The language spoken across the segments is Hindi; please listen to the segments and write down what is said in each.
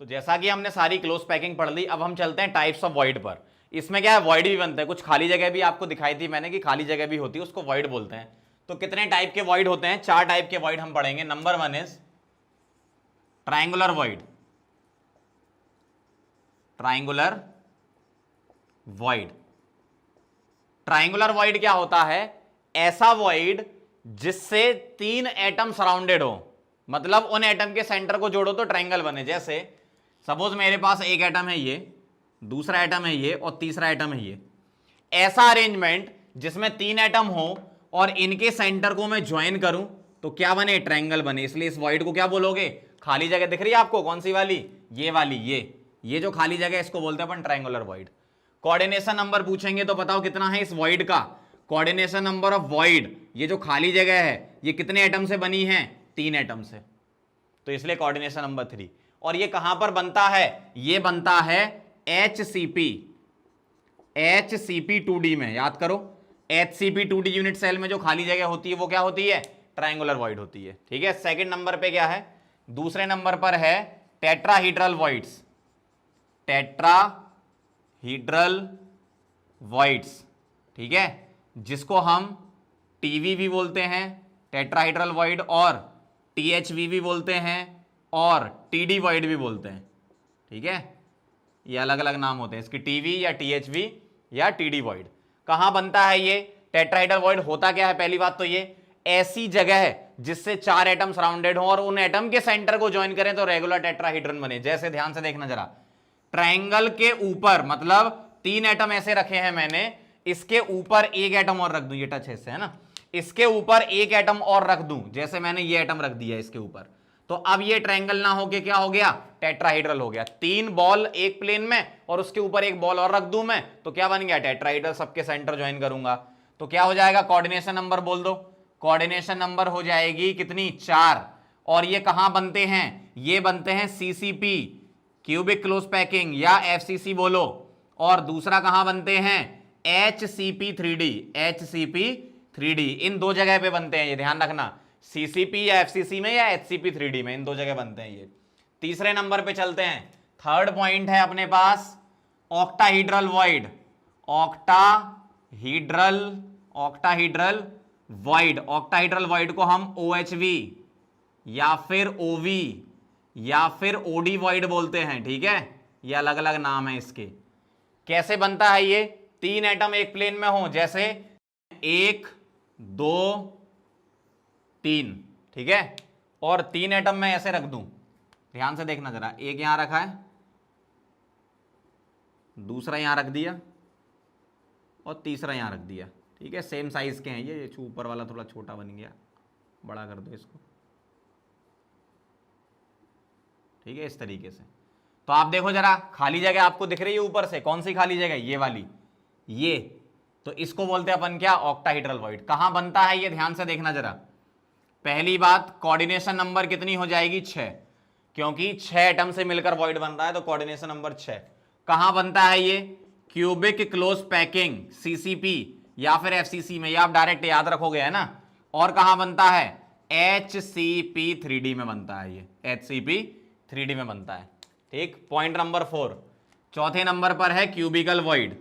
तो जैसा कि हमने सारी क्लोज पैकिंग पढ़ ली, अब हम चलते हैं टाइप्स ऑफ वॉइड पर। इसमें क्या है, वॉइड भी बनता है, कुछ खाली जगह भी आपको दिखाई थी मैंने कि खाली जगह भी होती है, उसको वॉइड बोलते हैं। तो कितने टाइप के वॉइड होते हैं, 4 टाइप के वॉइड हम पढ़ेंगे। Number 1 is triangular void. Triangular void, triangular void क्या होता है, ऐसा वॉइड जिससे 3 एटम सराउंडेड हो, मतलब उन एटम के सेंटर को जोड़ो तो ट्रायंगल बने। जैसे सपोज मेरे पास एक एटम है ये, दूसरा एटम है ये और तीसरा एटम है ये। ऐसा अरेंजमेंट जिसमें 3 एटम हो और इनके सेंटर को मैं ज्वाइन करूं तो क्या बने, ट्रायंगल बने। इसलिए इस वॉइड को क्या बोलोगे, खाली जगह दिख रही है आपको, कौन सी वाली, ये वाली, ये जो खाली जगह है इसको बोलते हैं अपन ट्रायंगुलर वॉइड। कोऑर्डिनेशन नंबर पूछेंगे तो बताओ कितना है इस वॉइड का, कोऑर्डिनेशन नंबर ऑफ वॉइड, ये जो खाली जगह है ये कितने एटम से बनी है, 3 एटम से, तो इसलिए कोऑर्डिनेशन नंबर 3। और ये कहां पर बनता है, ये बनता है HCP 2D में, याद करो HCP 2D यूनिट सेल में जो खाली जगह होती है वो क्या होती है, ट्रायंगुलर वॉइड होती है। ठीक है, सेकंड नंबर पे क्या है, दूसरे नंबर पर है टेट्राहीड्रल वॉइड्स। टेट्राहीड्रल वॉइड्स, ठीक है, जिसको हम टीवी भी बोलते हैं, टेट्राहीड्रल वॉइड, और THV भी बोलते हैं, और TD वॉइड भी बोलते हैं। ठीक है, ये अलग अलग नाम होते हैं इसकी, टीवी या THV या TD वॉइड। कहां बनता है ये टेट्राहीड्रल वॉइड, होता क्या है, पहली बात तो ये ऐसी जगह है जिससे 4 एटम सराउंडेड हो और उन एटम के सेंटर को ज्वाइन करें तो रेगुलर टेट्राहीड्रन बने। जैसे ध्यान से देखना जरा, ट्रायंगल के ऊपर, मतलब 3 एटम ऐसे रखे हैं मैंने, इसके ऊपर एक एटम और रख दूं, ये टच है इससे, है ना, इसके ऊपर एक एटम और रख दूं, जैसे मैंने ये एटम रख दिया इसके ऊपर, तो अब ये ट्रायंगल ना होके क्या हो गया, टेट्राहीड्रल हो गया। 3 बॉल एक प्लेन में और उसके ऊपर एक बॉल और रख दूं मैं तो क्या बन गया, टेट्राहीड्रल, सबके सेंटर ज्वाइन करूंगा तो क्या हो जाएगा, कोऑर्डिनेशन नंबर बोल दो, कोऑर्डिनेशन नंबर हो जाएगी कितनी, 4। और ये कहां बनते हैं, ये बनते हैं CCP क्यूबिक क्लोज पैकिंग या FCC बोलो, और दूसरा कहां बनते हैं, HCP 3D, इन 2 जगह पे बनते हैं, ये ध्यान रखना, CCP या FCC में या HCP 3D में, इन 2 जगह बनते हैं ये। तीसरे नंबर पे चलते हैं, थर्ड पॉइंट है अपने पास octahedral void. Octahedral void, octahedral void को हम OHV या फिर OV या फिर OD वॉइड बोलते हैं। ठीक है, ये अलग अलग नाम है इसके। कैसे बनता है ये, 3 एटम एक प्लेन में हो, जैसे 1 2 3, ठीक है, और 3 एटम में ऐसे रख दूं, ध्यान से देखना जरा, एक यहां रखा है, दूसरा यहां रख दिया और तीसरा यहां रख दिया। ठीक है, सेम साइज के हैं ये ऊपर वाला थोड़ा छोटा बन गया, बड़ा कर दो इसको। ठीक है, इस तरीके से। तो आप देखो जरा, खाली जगह आपको दिख रही है ऊपर से, कौन सी खाली जगह, ये वाली, ये, तो इसको बोलते हैं अपन क्या, ऑक्टाहीड्रल वॉइड। कहां बनता है ये, ध्यान से देखना जरा। पहली बात, कोऑर्डिनेशन नंबर कितनी हो जाएगी, 6, क्योंकि 6 एटम से मिलकर वॉइड बन रहा है तो कोऑर्डिनेशन नंबर 6। कहां बनता है ये, क्यूबिक क्लोज पैकिंग CCP या फिर FCC में, या आप डायरेक्ट याद रखोगे, है ना। और कहां बनता है, HCP 3D में बनता है, ये HCP 3D में बनता है। ठीक, पॉइंट नंबर 4। चौथे नंबर पर है क्यूबिकल वॉइड।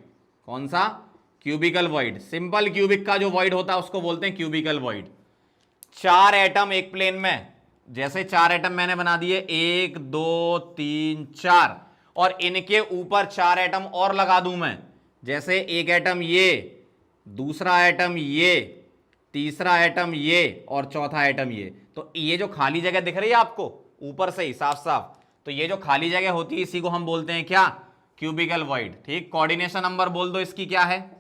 कौन सा, क्यूबिकल वॉइड। सिंपल क्यूबिक का जो वॉइड होता है उसको बोलते हैं क्यूबिकल वॉइड। 4 एटम एक प्लेन में, जैसे 4 एटम मैंने बना दिए, 1 2 3 4, और इनके ऊपर 4 एटम और लगा दूं मैं, जैसे एक एटम ये, दूसरा एटम ये, तीसरा एटम ये, और चौथा एटम ये। तो ये जो खाली जगह दिख रही है आपको ऊपर से ही साफ साफ, तो ये जो खाली जगह होती है इसी को हम बोलते हैं क्या, क्यूबिकल वॉइड। ठीक, कोऑर्डिनेशन नंबर बोल दो इसकी क्या है,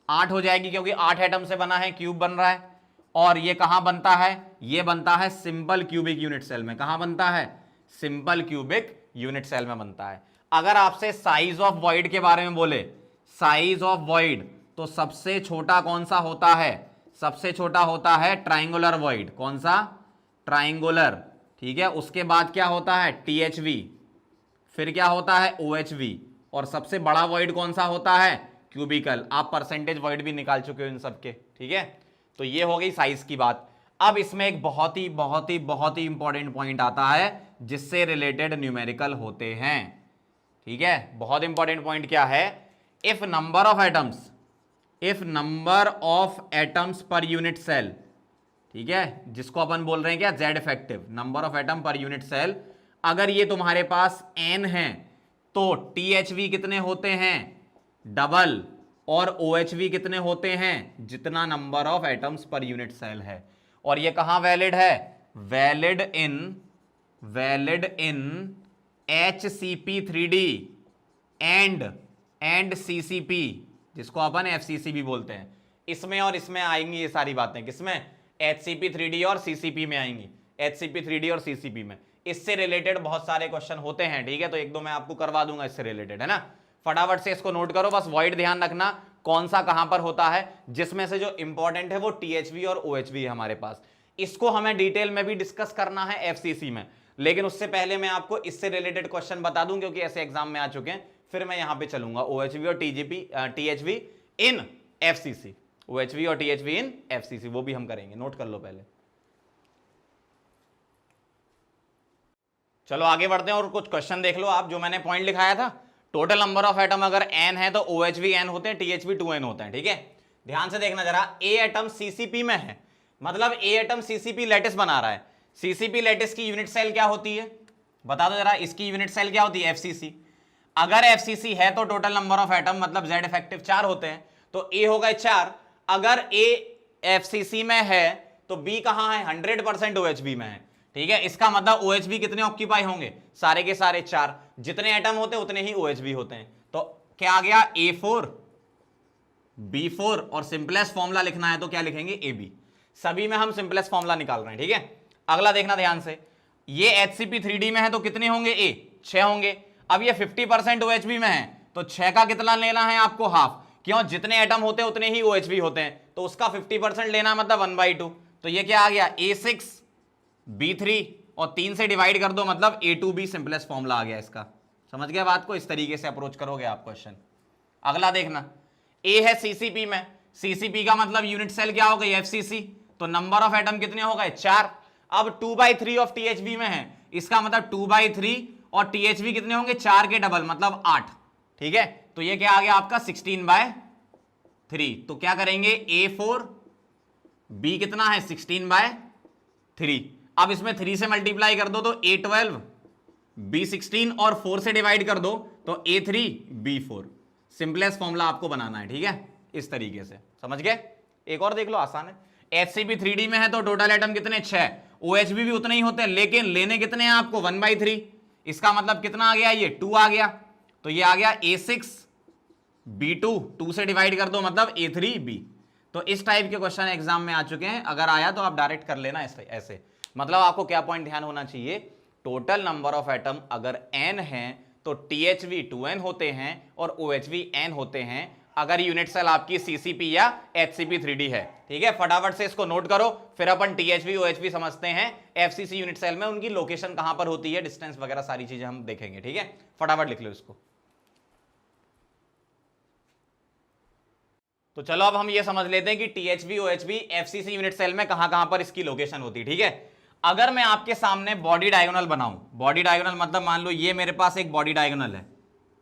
8 हो जाएगी, क्योंकि 8 एटम से बना है, क्यूब बन रहा है। और ये कहां बनता है, ये बनता है सिंपल क्यूबिक यूनिट सेल में। कहां बनता है, सिंपल क्यूबिक यूनिट सेल में बनता है। अगर आपसे साइज ऑफ वॉइड के बारे में बोले, साइज ऑफ वॉइड, तो सबसे छोटा कौन सा होता है, सबसे छोटा होता है ट्रायंगुलर वॉइड। कौन सा, ट्रायंगुलर। ठीक है, उसके बाद क्या होता है, THV, फिर क्या होता है, OHV, और सबसे बड़ा वॉइड कौन सा होता है, क्यूबिकल। आप परसेंटेज वॉइड भी निकाल चुके हो इन सबके। ठीक है, तो ये हो गई साइज की बात। अब इसमें एक बहुत ही इंपॉर्टेंट पॉइंट आता है, जिससे रिलेटेड न्यूमेरिकल होते हैं। ठीक है, बहुत इंपॉर्टेंट पॉइंट क्या है, if number of atoms per unit cell, ठीक है, जिसको अपन बोल रहे हैं क्या, Z effective, number of atom per unit cell, अगर ये तुम्हारे पास n है तो THV कितने होते हैं, डबल, और OHV कितने होते हैं, जितना number of atoms per unit cell है। और ये कहां वैलिड है, valid in HCP3D and CCP, जिसको अपन FCC भी बोलते हैं। इसमें और इसमें आएंगी ये सारी बातें, किसमें, HCP3D और CCP में आएंगी, HCP3D और CCP में। इससे रिलेटेड बहुत सारे क्वेश्चन होते हैं, ठीक है, तो एक दो मैं आपको करवा दूंगा इससे रिलेटेड, है ना। फटाफट से इसको नोट करो, बस वॉइड ध्यान रखना कौन सा कहां पर होता है, जिसमें से जो इंपॉर्टेंट है वो THV और OHV है हमारे पास। इसको हमें डिटेल में भी डिस्कस करना है FCC में, लेकिन उससे पहले मैं आपको इससे रिलेटेड क्वेश्चन बता दूं, क्योंकि ऐसे एग्जाम में आ चुके हैं, फिर मैं यहां पे चलूंगा। OHV और THV इन FCC, OHV और THV इन FCC, वो भी हम करेंगे, नोट कर लो पहले। चलो आगे बढ़ते हैं और कुछ क्वेश्चन देख लो आप, जो मैंने पॉइंट लिखाया था। टोटल नंबर ऑफ एटम अगर n है तो OHV n होते हैं, THV 2n होते हैं। ठीक है, ध्यान से देखना जरा, A एटम CCP में है, मतलब A एटम CCP लैटिस बना रहा है। CCP लैटिस की यूनिट सेल क्या होती है, बता दो जरा, इसकी यूनिट सेल क्या होती है, FCC। अगर FCC है तो टोटल नंबर ऑफ एटम मतलब Z इफेक्टिव 4 होते हैं, तो A होगा 4। अगर A FCC में है तो B कहां है, 100% OHV में है। ठीक है, इसका मतलब OHV कितने ऑक्यूपाई होंगे, सारे के सारे 4, जितने एटम होते हैं उतने ही OHV होते हैं। तो क्या आ गया, A4 B4, और सिंपलेस्ट फॉर्मूला लिखना है तो क्या लिखेंगे, AB। सभी में हम सिंपलेस्ट फॉर्मूला निकाल रहे हैं। ठीक है, अगला देखना ध्यान से, ये HCP3D में है तो कितने होंगे, A 6 होंगे। अब ये 50% OHV में है तो 6 का कितना लेना है आपको, हाफ, क्यों, जितने एटम होते हैं उतने ही OHV होते हैं, तो उसका 50% लेना मतलब 1/2। तो ये क्या आ गया, A6 B3, और 3 से डिवाइड कर दो मतलब A2B, सिंपलेस्ट फॉर्मूला आ गया इसका। समझ गया बात को, इस तरीके से अप्रोच करोगे आप क्वेश्चन। अगला देखना, A है CCP में, CCP का मतलब यूनिट सेल क्या हो गई, FCC, तो नंबर ऑफ एटम कितने हो गए, 4। अब 2/3 ऑफ THV में है, इसका मतलब 2/3, और THV कितने होंगे, 4 के डबल मतलब 8। ठीक है, तो ये क्या आ गया आपका 16/3। तो क्या करेंगे, A4 B कितना है, 16/3। अब इसमें 3 से मल्टीप्लाई कर दो तो A12 B16, और 4 से डिवाइड कर दो तो A3 B4। सिंपलेस्ट फॉर्मूला आपको बनाना है। ठीक है, इस तरीके से, समझ गए। एक और देख लो, आसान है। HCP3D में है तो टोटल एटम कितने, 6, OHV भी उतने ही होते हैं, लेकिन लेने कितने हैं आपको, 1/3। इसका मतलब कितना आ गया, ये 2 आ गया, तो ये आ गया A6 B2, 2 से डिवाइड कर दो मतलब A3 B। तो इस टाइप के क्वेश्चन एग्जाम में आ चुके हैं, अगर आया तो आप डायरेक्ट कर लेना ऐसे। मतलब आपको क्या पॉइंट ध्यान होना चाहिए, टोटल नंबर ऑफ एटम अगर n है तो THV 2n होते हैं और OHV n होते हैं, अगर यूनिट सेल आपकी CCP या HCP3D है। ठीक है, फटाफट से इसको नोट करो, फिर अपन THV OHV समझते हैं। FCC यूनिट सेल में उनकी लोकेशन कहां पर होती है, डिस्टेंस वगैरह सारी चीजें हम देखेंगे। ठीक है, फटाफट लिख लो इसको। तो चलो अब हम ये समझ लेते हैं कि THV OHV FCC unit cell में कहां पर इसकी लोकेशन होती है। ठीक है, अगर मैं आपके सामने बॉडी डायगोनल बनाऊं, बॉडी डायगोनल मतलब मान लो ये मेरे पास एक बॉडी डायगोनल है।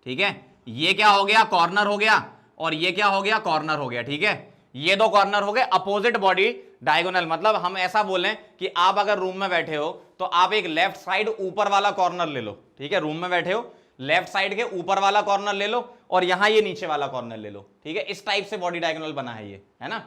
ठीक है, ये क्या हो गया, कॉर्नर हो गया, और ये क्या हो गया, कॉर्नर हो गया। ठीक है, ये दो कॉर्नर हो गए, अपोजिट बॉडी डायगोनल, मतलब हम ऐसा बोलें कि आप अगर रूम में बैठे हो तो आप एक लेफ्ट साइड ऊपर वाला कॉर्नर ले लो। ठीक है, रूम में बैठे हो, लेफ्ट साइड के ऊपर वाला कॉर्नर ले लो, और यहां ये नीचे वाला कॉर्नर ले लो। ठीक है, इस टाइप से बॉडी डायगोनल बना है ये, है ना।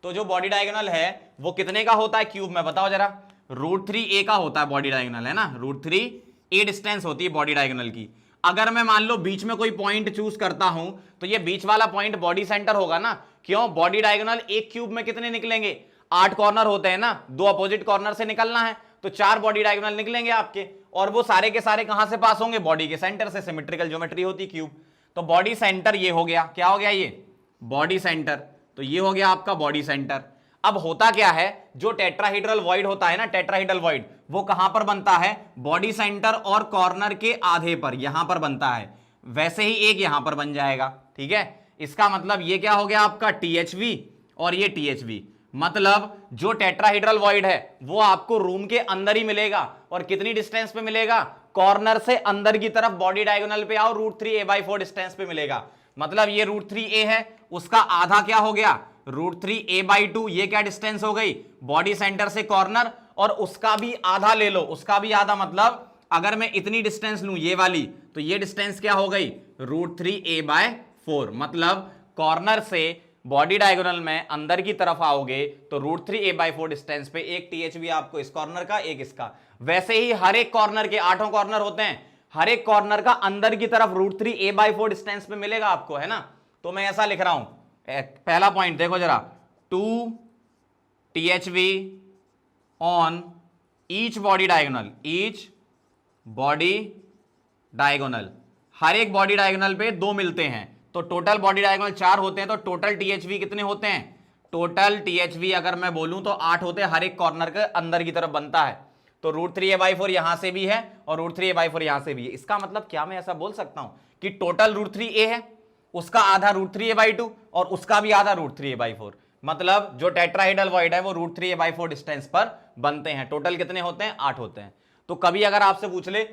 तो जो बॉडी डायगोनल है वो कितने का होता है क्यूब में, बताओ जरा। √3a का होता है बॉडी डायगोनल, है ना, √3a डिस्टेंस होती है बॉडी डायगोनल की। अगर मैं मान लो बीच में कोई पॉइंट चूज करता हूं तो ये बीच वाला पॉइंट बॉडी सेंटर होगा ना, क्यों, बॉडी डायगोनल एक क्यूब में कितने निकलेंगे, 8 कॉर्नर होते हैं ना, 2 अपोजिट कॉर्नर से निकलना है तो 4 बॉडी डायगोनल निकलेंगे आपके, और वो सारे के सारे कहां से पास होंगे, बॉडी के सेंटर से। सिमेट्रिकल ज्योमेट्री होती क्यूब। तो बॉडी सेंटर ये हो गया, क्या हो गया, ये बॉडी सेंटर, तो ये हो गया आपका बॉडी सेंटर। अब होता क्या है, जो टेट्राहेड्रल वॉइड होता है ना, टेट्राहेड्रल वॉइड, वो कहां पर बनता है, बॉडी सेंटर और कॉर्नर के आधे पर, यहां पर बनता है। वैसे ही एक यहां पर बन जाएगा। ठीक है, इसका मतलब ये क्या हो गया आपका THV और ये THV, मतलब जो टेट्राहेड्रल वॉइड है वो आपको रूम के अंदर ही मिलेगा, और कितनी डिस्टेंस पे मिलेगा, कॉर्नर से अंदर की तरफ बॉडी डायगोनल पे आओ √3a/4 डिस्टेंस पे मिलेगा। मतलब ये √3a है, उसका आधा क्या हो गया, √3a/2, ये क्या डिस्टेंस हो गई, बॉडी सेंटर से कॉर्नर, और उसका भी आधा ले लो, उसका भी आधा, मतलब अगर मैं इतनी डिस्टेंस लूं ये वाली, तो ये डिस्टेंस क्या हो गई, √3a/4। मतलब कॉर्नर से बॉडी डायगोनल में अंदर की तरफ आओगे तो √3a/4 डिस्टेंस पे एक टीएचवी आपको इस कॉर्नर का, एक इसका। वैसे ही हर एक कॉर्नर के 8 कॉर्नर होते हैं, हर एक कॉर्नर का अंदर की तरफ √3a/4 डिस्टेंस पे मिलेगा आपको, है ना। तो मैं ऐसा लिख रहा हूं, पहला पॉइंट देखो जरा, 2 THV on each body diagonal, each body diagonal, हर एक बॉडी डायगोनल पे 2 मिलते हैं, तो टोटल बॉडी डायगोनल 4 होते हैं, तो टोटल टीएचवी कितने होते हैं, टोटल टीएचवी अगर मैं बोलूं तो 8 होते हैं, हर एक कॉर्नर के अंदर की तरफ बनता है। तो √3a/4 यहां से भी है और √3a/4 यहां से भी है। इसका मतलब क्या मैं ऐसा बोल सकता हूं कि टोटल √3a है, उसका आधा √3a/2 और उसका भी आधा √3a/4। मतलब जो टेट्राहेड्रल वॉइड है वो √3a/4 डिस्टेंस पर बनते हैं। टोटल कितने होते हैं, 8 होते हैं। तो कभी अगर आपसे पूछ ले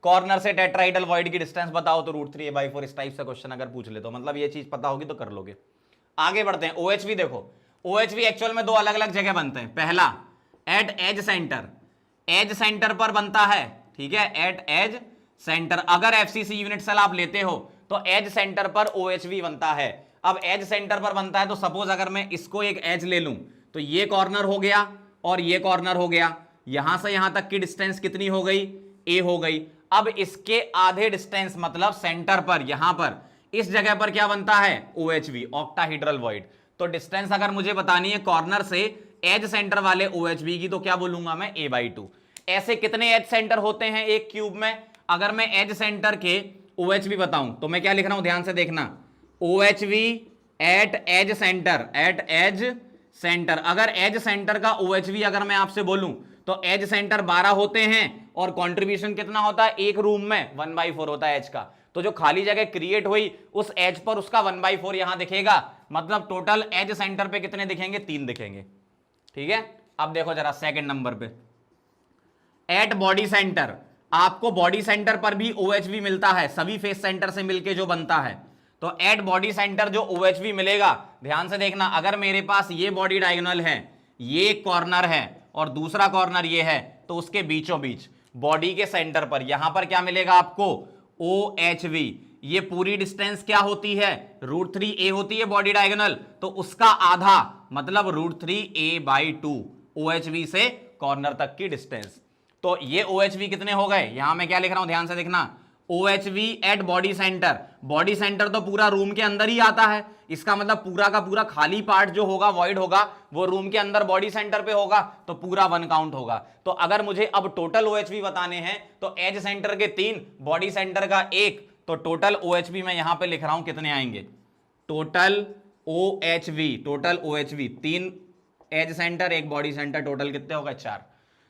कॉर्नर से टेट्राहेड्रल वॉइड की डिस्टेंस बताओ तो √3a/4, इस टाइप से क्वेश्चन अगर पूछ ले तो मतलब ये चीज पता होगी तो कर लोगे। आगे बढ़ते हैं। OHV देखो, OHV एक्चुअल में 2 अलग अलग जगह बनते हैं। पहला at edge centre, edge centre पर बनता है, ठीक है, एट एज सेंटर। अगर FCC यूनिट सेल आप लेते हो तो एज सेंटर पर OHV बनता है। अब एज सेंटर पर बनता है तो सपोज अगर मैं इसको एक एज ले लूं तो ये कॉर्नर हो गया और ये कॉर्नर हो गया, यहां से यहां तक की डिस्टेंस कितनी हो गई, A हो गई। अब इसके आधे डिस्टेंस मतलब सेंटर पर, यहां पर इस जगह पर क्या बनता है, OHV, ऑक्टाहेड्रल वॉइड। तो डिस्टेंस अगर मुझे बतानी है कॉर्नर से एज सेंटर वाले OHV की तो क्या बोलूंगा मैं, a/2। ऐसे कितने एज सेंटर होते हैं एक क्यूब में, अगर मैं एज सेंटर के OHV बताऊं तो मैं क्या लिख रहा हूं, ध्यान से देखना, OHV at edge centre, at edge centre. अगर एज सेंटर का OHV अगर मैं आपसे बोलूं तो एज सेंटर 12 होते हैं और कंट्रीब्यूशन कितना होता है, एक रूम में 1/4 होता है एज का। तो जो खाली जगह क्रिएट हुई उस एज पर उसका 1/4 यहां दिखेगा। मतलब टोटल एज सेंटर पे कितने दिखेंगे, 3 दिखेंगे, ठीक है। अब देखो जरा सेकंड नंबर पे, एट बॉडी सेंटर, आपको बॉडी सेंटर पर भी OHV मिलता है, सभी फेस सेंटर से मिलके जो बनता है। तो एट बॉडी सेंटर जो OHV मिलेगा, ध्यान से देखना, अगर मेरे पास ये बॉडी डायगोनल है, ये कॉर्नर है और दूसरा कॉर्नर ये है, तो उसके बीचों बीच बॉडी के सेंटर पर यहां पर क्या मिलेगा आपको, OHV। ये पूरी डिस्टेंस क्या होती है, √3a होती है बॉडी डायगोनल, तो उसका आधा मतलब √3a/2 OHV से कॉर्नर तक की डिस्टेंस। तो ये OHV कितने हो गए, यहां मैं क्या लिख रहा हूं, ध्यान से देखना, OHV at body centre. Body centre तो पूरा रूम के अंदर ही आता है, इसका मतलब पूरा का पूरा खाली पार्ट जो होगा, वॉइड होगा, वो रूम के अंदर बॉडी सेंटर पे होगा, तो पूरा 1 काउंट होगा। तो अगर मुझे अब टोटल OHV बताने हैं तो एज सेंटर के 3, बॉडी सेंटर का 1, तो टोटल OHV मैं यहां पे लिख रहा हूं कितने आएंगे, total OHV 3 edge centre 1 body centre, total कितने होगा, 4।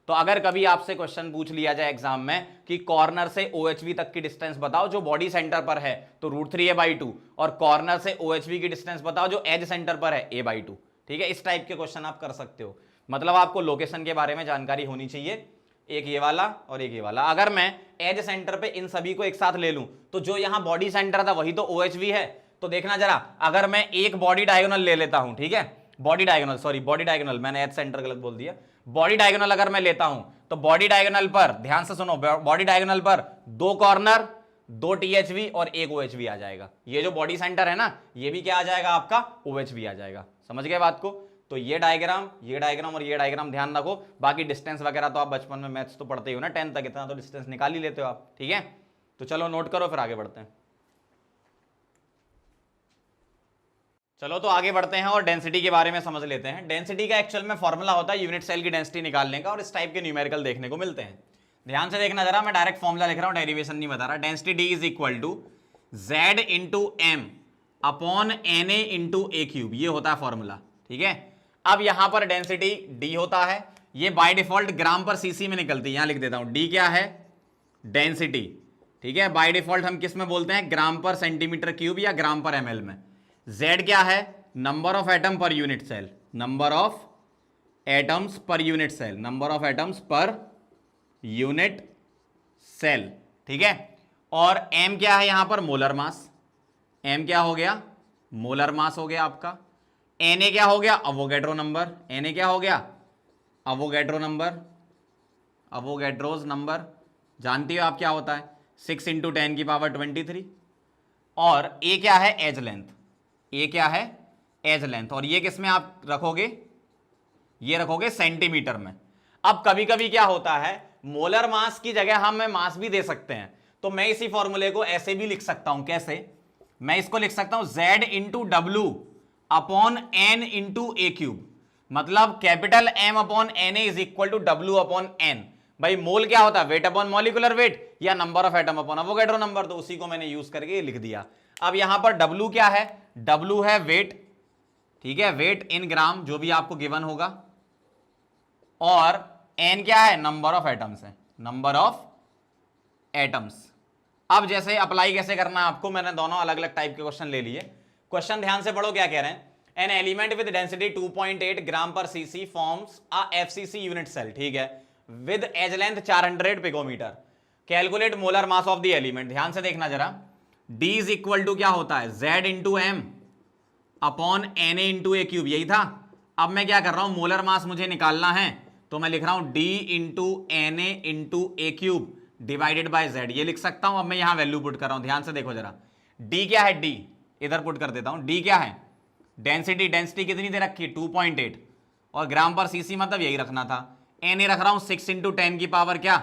तो अगर कभी आपसे क्वेश्चन पूछ लिया जाए एग्जाम में कि कॉर्नर से OHV तक की डिस्टेंस बताओ जो बॉडी सेंटर पर है, तो √3a/2, और कॉर्नर से OHV की डिस्टेंस बताओ जो एज सेंटर पर है, a/2, ठीक है। इस टाइप के क्वेश्चन आप कर सकते हो। मतलब आपको लोकेशन के बारे में जानकारी होनी चाहिए, एक ये वाला और एक ये वाला। अगर मैं एज सेंटर पे इन सभी को एक साथ ले लूं तो जो यहां बॉडी सेंटर था वही तो OHV है। तो देखना जरा, अगर मैं एक बॉडी डायगोनल ले लेता हूं, ठीक है, बॉडी डायगोनल, मैंने एज सेंटर गलत बोल दिया। बॉडी डायगोनल अगर मैं लेता हूं तो बॉडी डायगोनल पर, ध्यान से सुनो, बॉडी डायगोनल पर 2 कॉर्नर, 2 THV और 1 OHV आ जाएगा। ये जो बॉडी सेंटर है ना, ये भी क्या आ जाएगा आपका, OHV आ जाएगा। समझ गए बात को। तो ये डायग्राम और ये डायग्राम ध्यान रखो। बाकी डिस्टेंस वगैरह तो आप बचपन में मैथ्स तो पढ़ते ही हो ना, 10th तक, इतना तो डिस्टेंस निकाल ही लेते हो आप, ठीक है। तो चलो नोट करो, फिर आगे बढ़ते हैं। चलो तो आगे बढ़ते हैं और डेंसिटी के बारे में समझ लेते हैं। डेंसिटी का एक्चुअल में फॉर्मूला होता है यूनिट सेल की डेंसिटी निकालने का, और इस टाइप के न्यूमेरिकल देखने को मिलते हैं। ध्यान से देखना जरा, मैं डायरेक्ट फॉर्मूला लिख रहा हूं, डेरिवेशन नहीं बता रहा। Density D is equal to Z into M upon NA into A3, ये होता है फॉर्मूला, ठीक है। अब यहां पर डेंसिटी D होता है, ये by default gram per CC में निकलती है, यहां लिख देता हूं। D क्या है, डेंसिटी, ठीक है। बाय डिफॉल्ट हम किस में बोलते हैं, ग्राम पर सेंटीमीटर क्यूब या ग्राम पर ml में। Z क्या है, number of atom per unit cell, number of atoms per unit cell, number of atoms per unit cell, ठीक है। और m क्या है यहां पर, मोलर मास। m क्या हो गया, मोलर मास हो गया आपका। Na क्या हो गया, अवोगैड्रो नंबर। Na क्या हो गया, अवोगैड्रो नंबर, अवोगैड्रोज नंबर। जानती हो आप क्या होता है, 6 × 10⁻23। और ए क्या है, एज लेंथ। ए क्या है, एज लेंथ। और ये किस में आप रखोगे, ये रखोगे सेंटीमीटर में। अब कभी कभी क्या होता है, मोलर मास की जगह हम मास भी दे सकते हैं, तो मैं इसी फॉर्मूले को ऐसे भी लिख सकता हूं। कैसे, मैं इसको लिख सकता हूं Z × W upon N × A³। मतलब capital M upon Na is equal to W upon N। भाई मोल क्या होता है, वेट अपॉन मॉलिकुलर वेट या number of atom upon Avogadro number, तो उसी को मैंने यूज करके लिख दिया। अब यहां पर W क्या है, W है वेट, ठीक है, वेट इन ग्राम जो भी आपको गिवन होगा। और N क्या है, नंबर ऑफ एटम्स है, नंबर ऑफ एटम्स। अब जैसे अप्लाई कैसे करना है आपको, मैंने दोनों अलग अलग टाइप के क्वेश्चन ले लिए। क्वेश्चन ध्यान से पढ़ो क्या कह रहे हैं। An element with density 2.8 gram per cc forms a FCC unit cell, ठीक है, with edge length 400 picometre. Calculate molar mass of the element. ध्यान से देखना जरा, D इज इक्वल टू क्या होता है, Z × M upon Na × A³, यही था। अब मैं क्या कर रहा हूं, मोलर मास मुझे निकालना है, तो मैं लिख रहा हूं D × Na × A³ divided by Z, ये लिख सकता हूं। अब मैं यहां वैल्यू पुट कर रहा हूं, ध्यान से देखो जरा। D क्या है, D इधर पुट कर देता हूं। D क्या है, डेंसिटी, डेंसिटी कितनी दे रखी है, 2.8, और ग्राम पर सीसी मतलब यही रखना था। Na रख रहा हूं 6 × 10 की पावर क्या,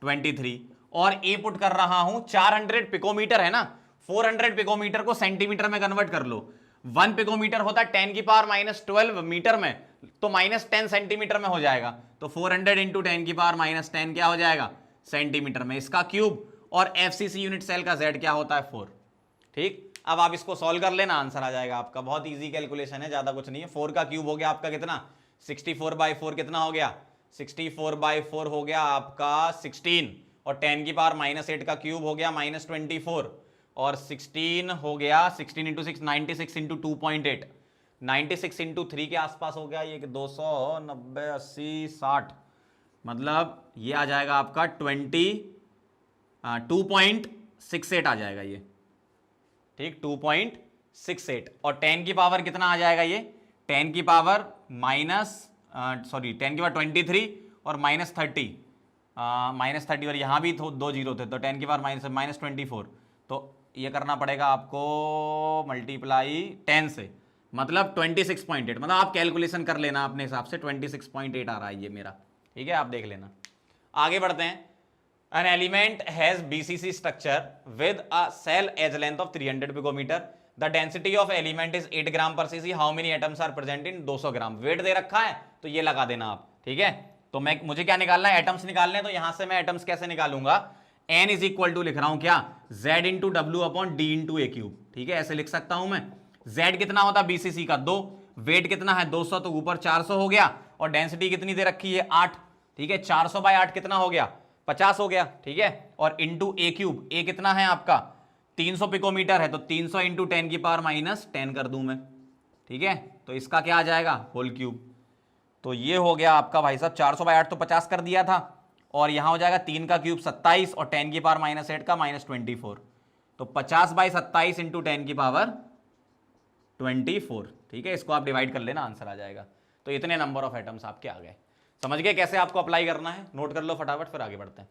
23, और A पुट कर रहा हूं 400 पिकोमीटर है ना, 400 पिकोमीटर को सेंटीमीटर में कन्वर्ट कर लो। 1 पिकोमीटर होता है 10 की पावर -12 मीटर में, तो -10 सेंटीमीटर में हो जाएगा। तो 400 × 10 की पावर -10 क्या हो जाएगा, सेंटीमीटर में, इसका क्यूब। और एफसीसी यूनिट सेल का Z क्या होता है, 4। ठीक, अब आप इसको सॉल्व कर लेना, आंसर आ जाएगा आपका। बहुत इजी कैलकुलेशन है, ज्यादा कुछ नहीं है। 4 का क्यूब हो गया आपका कितना, 64/4 कितना हो गया, 64/4 हो गया आपका 16, और 10 की पावर -8 का क्यूब हो गया -24, और 16 हो गया 16 × 6 96 × 2.8, 96 × 3 के आसपास हो गया ये, 290 80 60, मतलब ये आ जाएगा आपका 2.68 आ जाएगा ये, ठीक, 2.68। और 10 की पावर कितना आ जाएगा ये, 10 की पावर 23 और -30, -30, और यहाँ भी 2 जीरो थे, तो 10 की पावर -24, तो ये करना पड़ेगा आपको मल्टीप्लाई 10 से, मतलब 26.8। मतलब आप कैलकुलेशन कर लेना अपने हिसाब से, 26.8 आ रहा है ये मेरा, ठीक है, आप देख लेना। आगे बढ़ते हैं। An element has BCC structure with a cell edge length of 300 picometer. The density of element is 8 ग्राम पर cc. How many atoms are present in 200 gram? Weight दे रखा है तो ये लगा देना आप, ठीक है। तो मुझे क्या निकालना है, एटम्स निकालने हैं। तो यहां से मैं एटम्स कैसे निकालूंगा, N इज इक्वल टू लिख रहा हूं क्या, Z × W upon D × A³, ठीक है, ऐसे लिख सकता हूं मैं। Z कितना होता है BCC का, 2, वेट कितना है 200, तो ऊपर 400 हो गया, और डेंसिटी कितनी दे रखी है 8, ठीक है, 400/8 कितना हो गया, 50 हो गया, ठीक है। और इंटू A³ A कितना है आपका 300 पिकोमीटर है, तो 300 × 10 की पावर -10 कर दूं मैं, ठीक है। तो इसका क्या आ जाएगा, होल क्यूब। तो ये हो गया आपका भाई साहब 400/8 तो 50 कर दिया था, और यहां हो जाएगा 3 का क्यूब 27, और 10 की पावर -8 का -24, तो 50/27 × 10 की पावर 24, ठीक है। इसको आप डिवाइड कर लेना, आंसर आ जाएगा। तो इतने नंबर ऑफ एटम्स आपके आ गए। समझ गए कैसे आपको अप्लाई करना है, नोट कर लो फटाफट, फिर आगे बढ़ते हैं।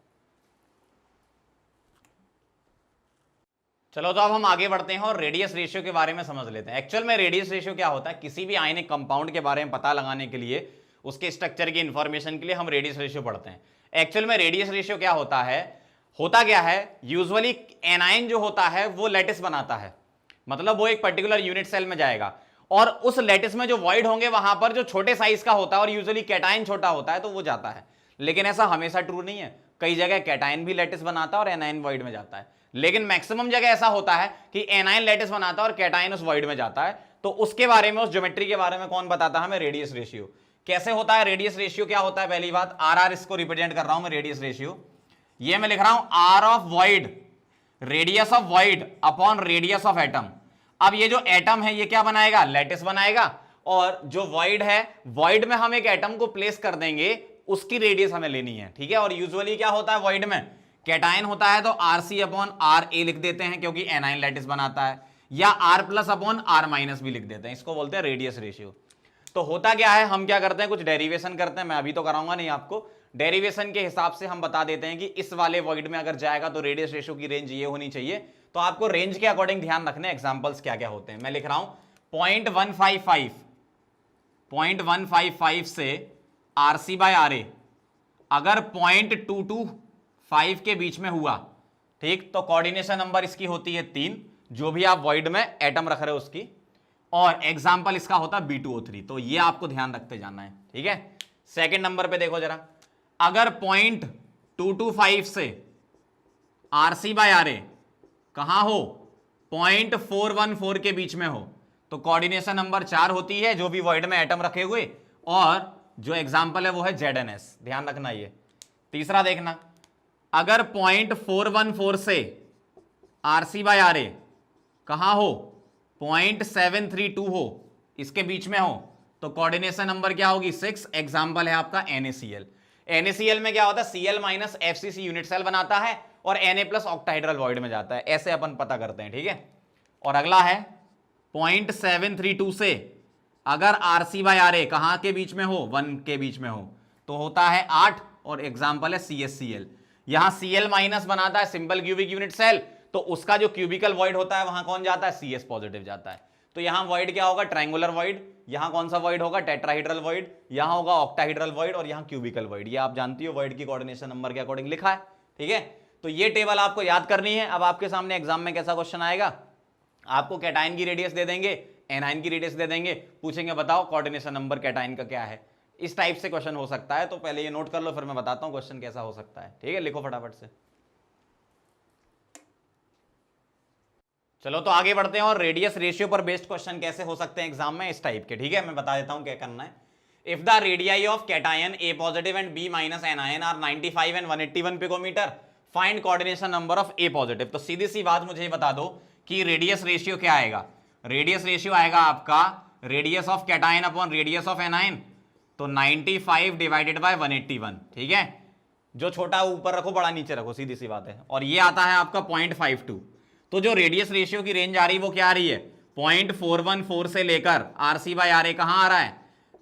चलो तो अब हम आगे बढ़ते हैं और रेडियस रेशियो के बारे में समझ लेते हैं। एक्चुअल में रेडियस रेशियो क्या होता है, किसी भी आयनिक कंपाउंड के बारे में पता लगाने के लिए, उसके स्ट्रक्चर की इंफॉर्मेशन के लिए हम रेडियस रेशियो पढ़ते हैं। एक्चुअल में रेडियस रेशियो क्या होता है, होता क्या है, यूजुअली एनायन जो होता है वो लैटिस बनाता है, मतलब वो एक पर्टिकुलर यूनिट सेल में जाएगा, और उस लैटिस में जो वॉइड होंगे वहां पर जो छोटे साइज का होता है, और यूजुअली कैटायन छोटा होता है, तो वो जाता है। लेकिन ऐसा हमेशा ट्रू नहीं है, कई जगह कैटायन भी लैटिस बनाता है और एनायन वॉइड में जाता है। लेकिन मैक्सिमम जगह ऐसा होता है कि एनायन लैटिस बनाता है और कैटायन उस वॉइड में जाता है। तो उसके बारे में, उस ज्योमेट्री के बारे में कौन बताता है हमें, रेडियस रेशियो। कैसे होता है रेडियस रेशियो, क्या होता है, पहली बात RR, इसको रिप्रेजेंट कर रहा हूं मैं रेडियस रेशियो। ये मैं लिख रहा हूं R of void, radius of void upon radius of atom. अब ये जो एटम है ये क्या बनाएगा, लैटिस बनाएगा, और जो वॉइड है, वॉइड में हम एक एटम को प्लेस कर देंगे, उसकी रेडियस हमें लेनी है, ठीक है। और यूजुअली क्या होता है वॉइड में, कैटायन होता है तो RC अपॉन RA लिख देते हैं क्योंकि एनाइन लैटिस बनाता है, या R plus upon R minus भी लिख देते हैं, इसको बोलते हैं रेडियस रेशियो। तो होता क्या है, हम क्या करते हैं, कुछ डेरिवेशन करते हैं, मैं अभी तो कराऊंगा नहीं आपको, डेरिवेशन के हिसाब से हम बता देते हैं कि इस वाले वॉइड में अगर जाएगा तो रेडियस रेशियो की रेंज ये होनी चाहिए। तो आपको रेंज के अकॉर्डिंग ध्यान रखना है एग्जांपल्स क्या क्या होते हैं। मैं लिख रहा हूं 0.155 से RC/RA अगर 0.225 के बीच में हुआ, ठीक, तो कोऑर्डिनेशन नंबर इसकी होती है 3, जो भी आप वॉइड में एटम रख रहे हो उसकी, और एग्जाम्पल इसका होता है B2O3। तो ये आपको ध्यान रखते जाना है, ठीक है। सेकंड नंबर पे देखो जरा, अगर 0.225 से RC/RA कहां हो, 0.414 के बीच में हो, तो कोऑर्डिनेशन नंबर 4 होती है, जो भी वॉइड में एटम रखे हुए, और जो एग्जाम्पल है वो है ZNS, ध्यान रखना ये। तीसरा देखना, अगर 0.414 से RC/RA कहां हो, 0.732 हो, इसके बीच में हो, तो कोऑर्डिनेशन नंबर क्या होगी 6, एग्जाम्पल है आपका NaCl। NaCl में क्या होता है, Cl minus FCC unit cell बनाता है और Na प्लस ऑक्टाहाइड्रल वॉइड में जाता है, ऐसे अपन पता करते हैं, ठीक है। और अगला है 0.732 से अगर RC/RA कहां के बीच में हो, 1 के बीच में हो, तो होता है 8, और एग्जाम्पल है CSCl। यहां Cl माइनस बनाता है सिंपल क्यूबिक यूनिट सेल, तो उसका जो क्यूबिकल वॉइड होता है वहां कौन जाता है, CS पॉजिटिव जाता है। तो यहां वॉइड क्या होगा, ट्रायंगुलर वॉइड, यहां कौन सा वॉइड होगा, टेट्राहीड्रल वॉइड, यहां होगा ऑक्टाहीड्रल वॉइड, और यहां क्यूबिकल वॉइड। ये आप जानती हो वॉइड की कोऑर्डिनेशन नंबर के अकॉर्डिंग लिखा है, ठीक है। तो ये टेबल आपको याद करनी है। अब आपके सामने एग्जाम में कैसा क्वेश्चन आएगा, आपको कैटायन की रेडियस दे देंगे, एनायन की रेडियस दे देंगे, पूछेंगे बताओ कोऑर्डिनेशन नंबर कैटायन का क्या है। इस टाइप से क्वेश्चन हो सकता है, तो पहले ये नोट कर लो, फिर मैं बताता हूं क्वेश्चन कैसा हो सकता है, ठीक है। लिखो फटाफट से। चलो तो आगे बढ़ते हैं, और रेडियस रेशियो पर बेस्ड क्वेश्चन कैसे हो सकते हैं एग्जाम में, इस टाइप के, ठीक है। मैं बता देता हूं क्या करना है। If the radii of cation A positive and B minus anion are 95 and 181 picometre, find coordination number of A positive. तो सीधी सी बात मुझे बता दो कि रेडियस रेशियो क्या आएगा। रेडियस रेशियो आएगा आपका radius of cation upon radius of anion, तो 95 डिवाइडेड बाय 181, ठीक है। जो छोटा ऊपर रखो, बड़ा नीचे रखो, सीधी सी बात है। और ये आता है आपका 0.52। तो जो रेडियस रेशियो की रेंज आ रही है वो क्या आ रही है, 0.414 से लेकर RC/RA कहां आ रहा है,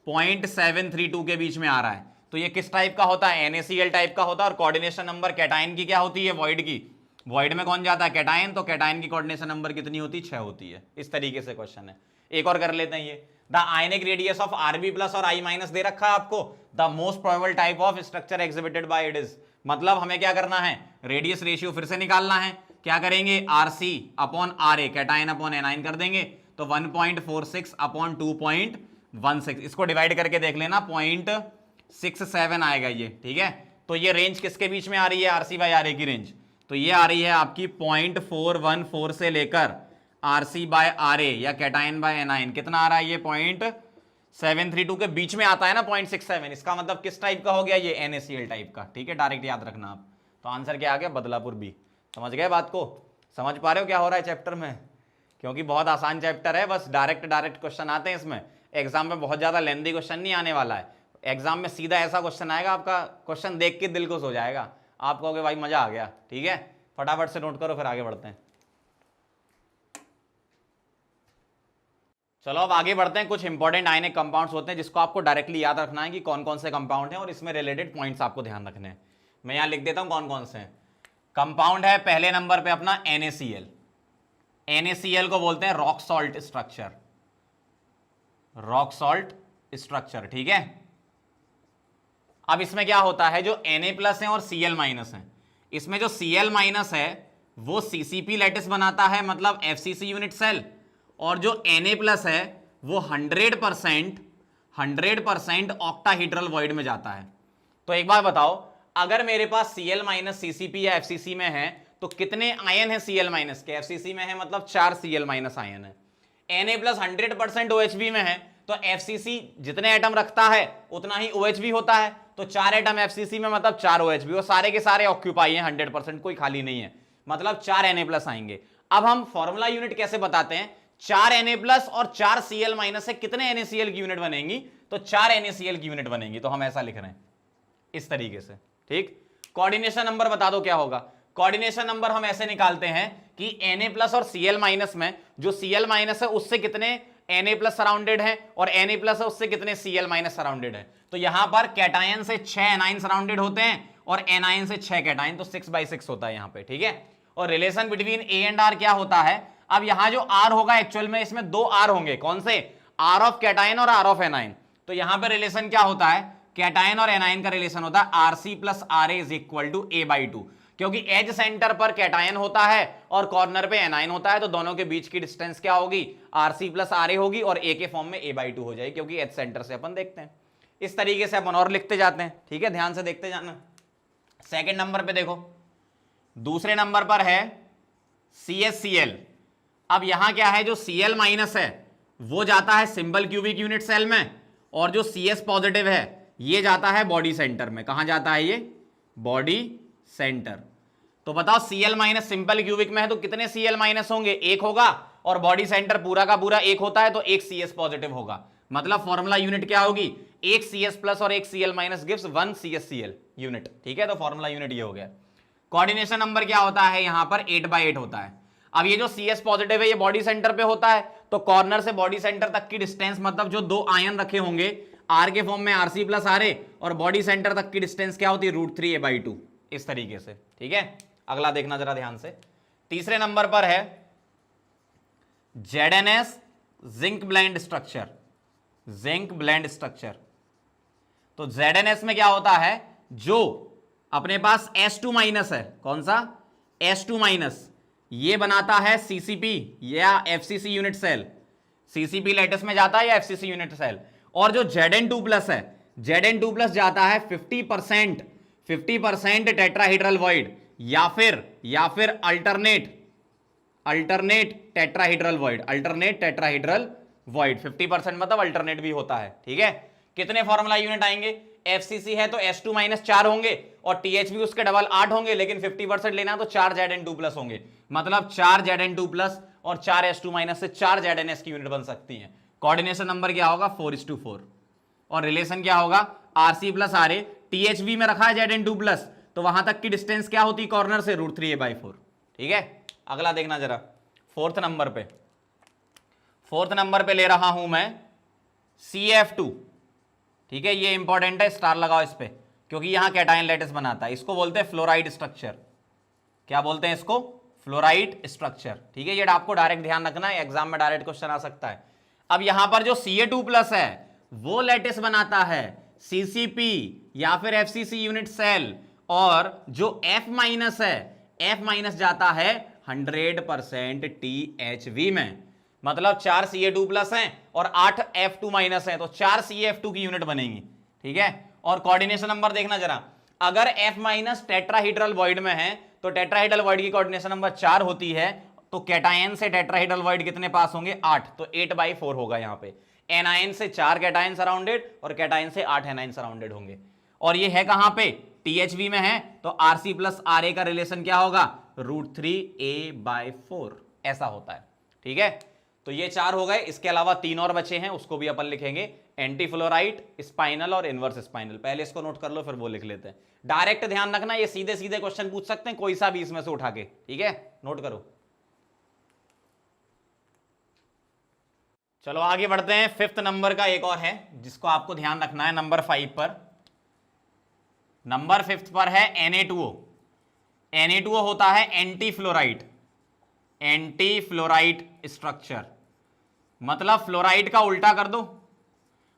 0.732 के बीच में आ रहा है। तो ये किस टाइप का होता है, NaCl टाइप का होता है। और कोऑर्डिनेशन नंबर कैटायन की क्या होती है, वॉइड की, वॉइड में कौन जाता है, कैटायन, तो कैटायन की कोऑर्डिनेशन नंबर कितनी होती है, 6 होती है। इस तरीके से क्वेश्चन है। एक और कर लेते हैं ये, the ionic radius of RB plus और I माइनस दे रखा है आपको, the most probable type of structure exhibited by it is. मतलब हमें क्या करना है, रेडियस रेशियो फिर से निकालना है। क्या करेंगे, RC upon RA, cation upon anion कर देंगे, तो 1.46 अपॉन 2.16, इसको डिवाइड करके देख लेना, 0.67 आएगा ये, ठीक है। तो ये रेंज किसके बीच में आ रही है, RC/RA की रेंज, तो ये आ रही है आपकी 0.414 से लेकर RC/RA या कैटायन बाय एनायन कितना आ रहा है, ये 0.732 के बीच में आता है ना, 0.67। इसका मतलब किस टाइप का हो गया, ये NaCl टाइप का, ठीक है। डायरेक्ट याद रखना आप। तो आंसर क्या आ गया, बदलापुर B। समझ गए बात को, समझ पा रहे हो क्या हो रहा है चैप्टर में, क्योंकि बहुत आसान चैप्टर है, बस डायरेक्ट क्वेश्चन आते हैं इसमें। एग्जाम में बहुत ज्यादा लेंथी क्वेश्चन नहीं आने वाला है। एग्जाम में सीधा ऐसा क्वेश्चन आएगा, आपका क्वेश्चन देख के दिल खुश हो जाएगा, आप कहोगे भाई मजा आ गया, ठीक है। फटाफट से नोट करो, फिर आगे बढ़ते हैं। चलो अब आगे बढ़ते हैं। कुछ इंपॉर्टेंट आयनिक कंपाउंड्स होते हैं जिसको आपको डायरेक्टली याद रखना है कि कौन कौन से कंपाउंड हैं, और इसमें रिलेटेड पॉइंट्स आपको ध्यान रखने हैं। मैं यहां लिख देता हूं कौन कौन से हैं। कंपाउंड है पहले नंबर पे अपना NaCl। NaCl को बोलते हैं rock salt structure, rock salt structure, ठीक है। अब इसमें क्या होता है, जो Na प्लस है और Cl माइनस है, इसमें जो Cl माइनस है वो CCP लैटिस बनाता है, मतलब FCC यूनिट सेल, और जो Na प्लस है वो 100% ऑक्टाहीड्रल वॉइड में जाता है। तो एक बार बताओ, अगर मेरे पास Cl माइनस CCP या FCC में है, तो कितने आयन है Cl माइनस के, FCC में है मतलब 4 Cl माइनस आयन है। Na प्लस 100% OHB में है, तो FCC जितने एटम रखता है उतना ही OHB होता है, तो 4 एटम FCC में मतलब 4 OHB, और सारे के सारे ऑक्यूपाई हैं 100%, कोई खाली नहीं है, मतलब 4 Na प्लस आएंगे। अब हम फॉर्मूला यूनिट कैसे बताते हैं, 4 Na+ और 4 Cl- से कितने NaCl की यूनिट बनेंगी? तो 4 NaCl की यूनिट बनेंगी। तो हम ऐसा लिख रहे हैं इस तरीके से, ठीक। कोऑर्डिनेशन नंबर बता दो क्या होगा? कोऑर्डिनेशन नंबर हम ऐसे निकालते हैं कि Na+ और Cl- में जो Cl- है उससे कितने Na+ सराउंडेड है और Na+ है उससे कितने Cl- सराउंडेड है। तो यहां पर कैटायन से 6 एनाइन सराउंडेड होते हैं और एनाइन से 6 कैटायन, तो 6/6 होता है यहां पे, ठीक है। और relation between A and R क्या होता है? अब यहां जो R होगा एक्चुअल में इसमें 2 R होंगे, कौन से? R ऑफ कैटायन और R ऑफ एनाइन। तो यहां पर रिलेशन क्या होता है? कैटायन और एनाइन का रिलेशन होता है Rc + Ra = A/2, क्योंकि एज सेंटर पर कैटायन होता है और कॉर्नर पे एनाइन होता है, तो दोनों के बीच की डिस्टेंस क्या होगी? Rc + Ra होगी और A के फॉर्म में A/2 हो जाएगी, क्योंकि एज सेंटर से अपन देखते हैं। इस तरीके से अपन और लिखते जाते हैं, ठीक है, ध्यान से देखते जाना। सेकंड नंबर पे देखो, दूसरे नंबर पर है CsCl। अब यहां क्या है? जो Cl- है वो जाता है सिंबल क्यूबिक यूनिट सेल में, और जो Cs पॉजिटिव है ये जाता है बॉडी सेंटर में। कहां जाता है ये? Body centre. तो बताओ Cl- सिंपल क्यूबिक में है तो कितने Cl- होंगे? 1 होगा, और बॉडी सेंटर पूरा का पूरा 1 होता है तो 1 Cs पॉजिटिव होगा। मतलब फॉर्मूला यूनिट क्या होगी? 1 Cs+ और 1 Cl- गिव्स 1 CsCl यूनिट, ठीक है। तो फॉर्मूला यूनिट ये हो गया। कोऑर्डिनेशन नंबर क्या होता है? यहां पर 8/8 होता है। अब ये जो Cs पॉजिटिव है ये बॉडी सेंटर पे होता है, तो कॉर्नर से बॉडी सेंटर तक की डिस्टेंस, मतलब जो 2 आयन रखे होंगे R के फॉर्म में Rc + Ra, और बॉडी सेंटर तक की डिस्टेंस क्या होती है? √3 A/2, इस तरीके से, ठीक है। अगला देखना जरा ध्यान से। तीसरे नंबर पर है ZnS zinc blende structure. Zinc blende structure, तो ZnS में क्या होता है? जो अपने पास S2- है, कौन सा? S2-, ये बनाता है CCP या FCC unit cell. CCP lattice में जाता है या FCC यूनिट सेल। और जो Zn2+ है, Zn2+ जाता है 50% टेट्राहीड्रल वॉइड, या फिर alternate tetrahedral void. Alternate tetrahedral void 50% मतलब अल्टरनेट भी होता है, ठीक है। कितने फॉर्मूला यूनिट आएंगे? FCC है तो S2- 4 होंगे, और THV उसके डबल 8 होंगे, लेकिन 50% लेना तो 4 Zn2+ होंगे। मतलब 4 Zn2+ और 4 S2- से 4 ZnS की यूनिट बन सकती है। कोऑर्डिनेशन नंबर क्या होगा? 4:4। और रिलेशन क्या होगा? Rc + Ra, THV में रखा है Zn2+, तो वहां तक की डिस्टेंस क्या होती? कॉर्नर से √3 A/4, ठीक है। अगला देखना जरा, फोर्थ नंबर पे ले रहा हूं मैं CF2, ठीक है। ये इंपॉर्टेंट है, स्टार लगाओ इस पे, क्योंकि यहां कैटायन लैटिस बनाता है। इसको बोलते हैं फ्लोराइड स्ट्रक्चर। क्या बोलते हैं इसको? फ्लोराइड स्ट्रक्चर, ठीक है। ये आपको डायरेक्ट ध्यान रखना है, एग्जाम में डायरेक्ट क्वेश्चन आ सकता है। अब यहां पर जो Ca2+ है वो लैटिस बनाता है CCP या फिर FCC यूनिट सेल, और जो F- है, F- जाता है 100% THV में। मतलब 4 Ca2+ हैं और 8 F2- हैं, तो 4 CF2 की यूनिट बनेगी, ठीक है। और कोऑर्डिनेशन नंबर देखना जरा, अगर F- टेट्राहीड्रल वॉइड में है तो टेट्राहीड्रल वॉइड की कोऑर्डिनेशन नंबर 4 होती है, तो कैटायन से टेट्राहीड्रल वॉइड कितने पास होंगे? 8, तो 8/4 होगा यहां पे। एनायन से 4 कैटायन सराउंडेड और कैटायन से 8 एनायन सराउंडेड होंगे। और ये है कहां पे? THV में है, तो Rc + Ra का रिलेशन क्या होगा? √3 A/4, ऐसा होता है, ठीक है। तो ये 4 हो गए, इसके अलावा 3 और बचे हैं, उसको भी अपन लिखेंगे। एंटी फ्लोराइड, स्पाइनल और इनवर्स स्पाइनल। पहले इसको नोट कर लो, फिर वो लिख लेते हैं। डायरेक्ट ध्यान रखना, ये सीधे सीधे क्वेश्चन पूछ सकते हैं, कोई सा भी इसमें से उठा के, ठीक है। नोट करो। चलो आगे बढ़ते हैं। 5th नंबर का एक और है जिसको आपको ध्यान रखना है, नंबर 5 पर। नंबर 5th पर है Na2O। Na2O होता है anti fluoride. Anti fluoride structure, मतलब फ्लोराइड का उल्टा कर दो।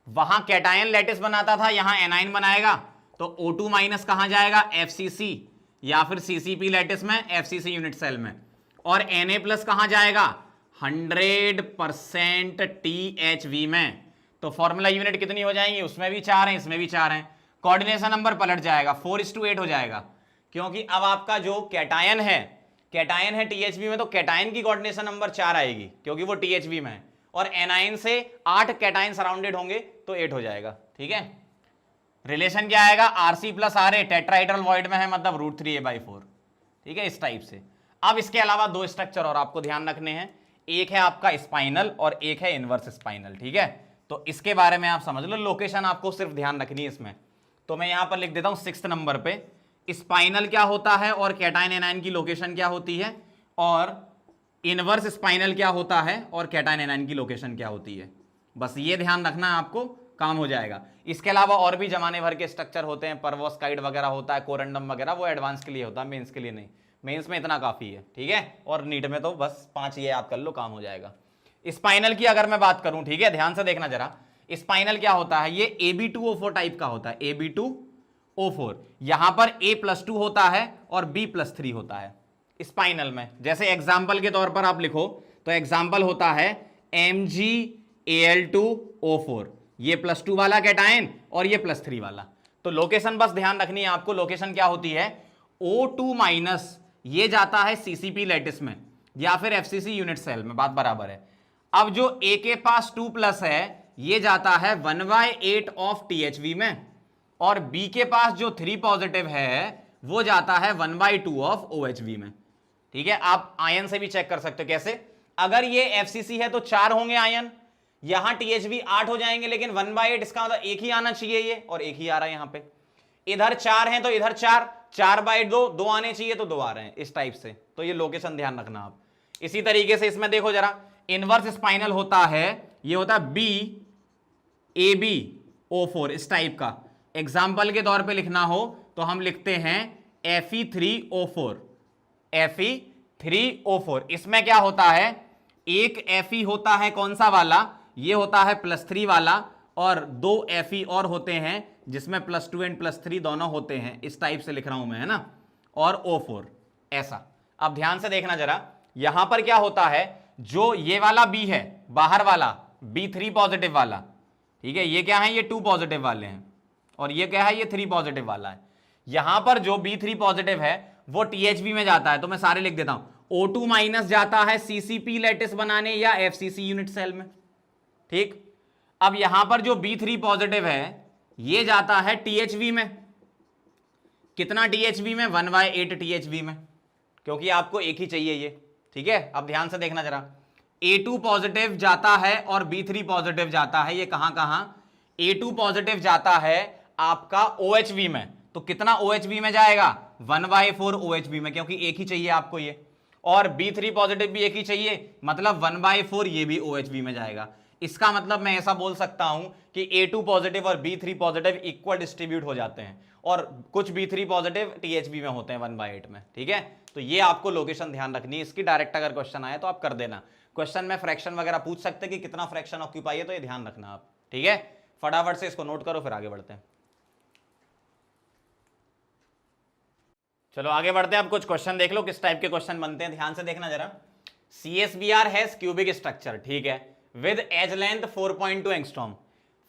वहां कैटायन लैटिस बनाता था, यहां एनाइन बनाएगा, तो O2- कहां जाएगा? FCC या फिर CCP लैटिस में, FCC यूनिट सेल में। और Na+ कहां जाएगा? 100% THV में। तो फॉर्मूला यूनिट कितनी हो जाएंगी? उसमें भी 4 हैं, इसमें भी 4 हैं। कोऑर्डिनेशन नंबर पलट जाएगा, 4:8 हो जाएगा, क्योंकि अब आपका जो कैटायन है THV में, तो कैटायन की कोऑर्डिनेशन नंबर 4 आएगी, क्योंकि वो THV में है। और एनाइन से 8 कैटायन सराउंडेड होंगे, तो 8 हो जाएगा, ठीक है। रिलेशन क्या आएगा? Rc + Ra टेट्राहीड्रल वॉइड में है, मतलब √3 A/4, ठीक है, इस टाइप से। अब इसके अलावा 2 स्ट्रक्चर और आपको ध्यान रखने हैं। एक है आपका स्पाइनल और एक है इनवर्स स्पाइनल, ठीक है। तो इसके बारे में आप समझ लो, लोकेशन आपको सिर्फ ध्यान रखनी है इसमें। तो मैं यहां पर लिख देता हूं 6 नंबर पे स्पाइनल क्या होता है और कैटायन एनायन की लोकेशन क्या होती है, और इनवर्स स्पाइनल क्या होता है और कैटायन एनायन की लोकेशन क्या होती है। बस ये ध्यान रखना है आपको, काम हो जाएगा। इसके अलावा और भी जमाने भर के स्ट्रक्चर होते हैं, परवोस्काइड वगैरह होता है, कोरंडम वगैरह, वो एडवांस के लिए होता है, मेंस के लिए नहीं। मेंस में इतना काफी है, ठीक है, और नीट में तो बस 5 ये याद कर लो, काम हो जाएगा। स्पाइनल की अगर मैं बात करूं, ठीक है, ध्यान से देखना जरा, स्पाइनल क्या होता है, ये Ab2O4 टाइप का होता है, Ab2O4। यहां पर A+2 होता है और B+3 होता है स्पाइनल में। जैसे एग्जाम्पल के तौर पर आप लिखो तो एग्जाम्पल होता है MgAl2O4, ये +2 वाला कैटायन और ये +3 वाला। तो लोकेशन बस ध्यान रखनी है आपको, लोकेशन क्या होती है, O2- ये जाता है CCP लैटिस में या फिर FCC यूनिट सेल में, बात बराबर है। अब जो A के पास 2+ है ये जाता है 1/8 ऑफ THV में, और B के पास जो 3+ है वो जाता है 1/2 ऑफ OHV में, ठीक है। आप आयन से भी चेक कर सकते हो, कैसे, अगर ये FCC है तो 4 होंगे आयन, यहां THV 8 हो जाएंगे, लेकिन 1/8 इसका मतलब एक ही आना चाहिए ये, और एक ही आ रहा है यहां पे। इधर 4 हैं तो इधर 4/2 2 आने चाहिए तो 2 आ रहे हैं, इस टाइप से। तो ये लोकेशन ध्यान रखना आप। इसी तरीके से इसमें देखो जरा, इनवर्स स्पाइनल होता है, ये होता है BAbO4 इस टाइप का। एग्जाम्पल के तौर पे लिखना हो तो हम लिखते हैं Fe3O4। इसमें क्या होता है, एक Fe होता है कौन सा वाला, ये होता है +3 वाला, और 2 Fe और होते हैं जिसमें +2 एंड +3 दोनों होते हैं, इस टाइप से लिख रहा हूं मैं, है ना, और O4 ऐसा। अब ध्यान से देखना जरा, यहां पर क्या होता है, जो ये वाला B है बाहर वाला, B3+ वाला, ठीक है, ये क्या है, ये 2+ वाले हैं, और ये क्या है, ये 3+ वाला है। यहां पर जो B3+ है वो THV में जाता है, तो मैं सारे लिख देता हूं। O2- जाता है CCP लैटिस बनाने या FCC यूनिट सेल में, ठीक। अब यहां पर जो B3+ है ये जाता है THV में, कितना THV में, 1/8 THV में, क्योंकि आपको एक ही चाहिए ये, ठीक है। अब ध्यान से देखना जरा, A2+ जाता है और B3+ जाता है, ये कहां कहां, A2+ जाता है आपका OHV में, तो कितना OHV में जाएगा, 1/4 OHV में, क्योंकि एक ही चाहिए आपको ये, और B3+ भी एक ही चाहिए, मतलब 1/4 ये भी OHV में जाएगा। इसका मतलब मैं ऐसा बोल सकता हूं कि A2+ और B3+ इक्वल डिस्ट्रीब्यूट हो जाते हैं, और कुछ B3+ THV में होते हैं 1/8 में, ठीक है। तो ये आपको लोकेशन ध्यान रखनी है इसकी। डायरेक्ट अगर क्वेश्चन आए तो आप कर देना, क्वेश्चन में फ्रैक्शन वगैरह पूछ सकते हैं कि कितना फ्रैक्शन ऑक्यूपाई है, तो ये ध्यान रखना आप, ठीक है। फटाफट से इसको नोट करो, फिर आगे बढ़ते हैं। चलो आगे बढ़ते हैं। अब कुछ क्वेश्चन देख लो, किस टाइप के क्वेश्चन बनते हैं, ध्यान से देखना जरा। CSBr हैज क्यूबिक स्ट्रक्चर, ठीक है, with edge length 4.2 angstrom,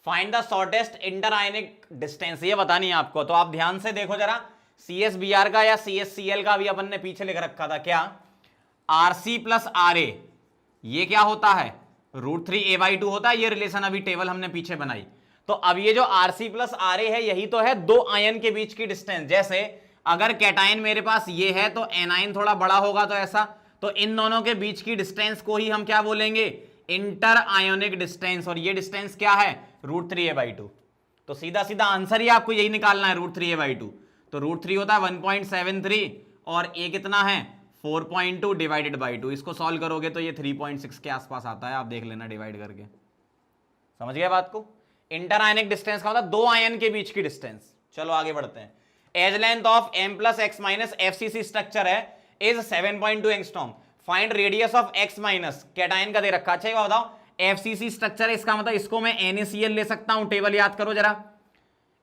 find the shortest interionic distance, ये बतानी है आपको। तो आप ध्यान से देखो जरा, CSBr का या CSCl का भी अपन ने पीछे लिख रखा था, क्या, RC + RA, ये क्या होता है, √3a/2 होता है, ये रिलेशन अभी टेबल हमने पीछे बनाई। तो अब ये जो RC + RA है, यही तो है दो आयन के बीच की डिस्टेंस। जैसे अगर कैटायन मेरे पास ये है तो एनायन थोड़ा बड़ा होगा, तो ऐसा, तो इन दोनों के बीच की डिस्टेंस को ही हम क्या बोलेंगे, इंटर आयोनिक डिस्टेंस, और ये डिस्टेंस क्या है, √3a/2। तो सीधा सीधा आंसर ही आपको यही निकालना है, √3a/2। तो √3 होता है 1.73 और a कितना है, 4.2 / 2। इसको सॉल्व करोगे तो ये 3.6 के आसपास आता है, आप देख लेना डिवाइड करके। समझ गए बात को। इंटर आयनिक डिस्टेंस का मतलब दो आयन के बीच की डिस्टेंस। चलो आगे बढ़ते हैं। Edge length of M + X - FCC structure है is 7.2 angstrom, find radius of X- cation का दे रखा। अच्छा ये बताओ, FCC स्ट्रक्चर है, इसका मतलब इसको मैं NaCl ले सकता हूं, टेबल याद करो जरा।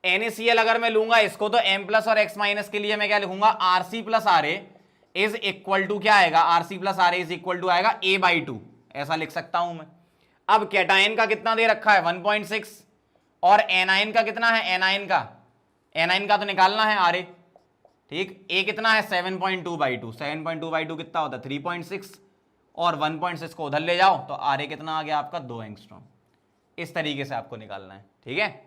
NaCl अगर मैं लूंगा इसको, तो M+ और X- के लिए मैं क्या लिखूंगा, RC + RA is equal to क्या आएगा, RC + RA is equal to आएगा a/2, ऐसा लिख सकता हूं मैं। अब कैटायन का कितना दे रखा है, 1.6, और एनायन का कितना है, एनायन का तो निकालना है RA, ठीक। A कितना है, 7.2/2, 7.2/2 कितना होता है, 3.6, और 1.6 को उधर ले जाओ तो RA कितना आ गया आपका, 2 एंगस्ट्रॉम। इस तरीके से आपको निकालना है, ठीक है।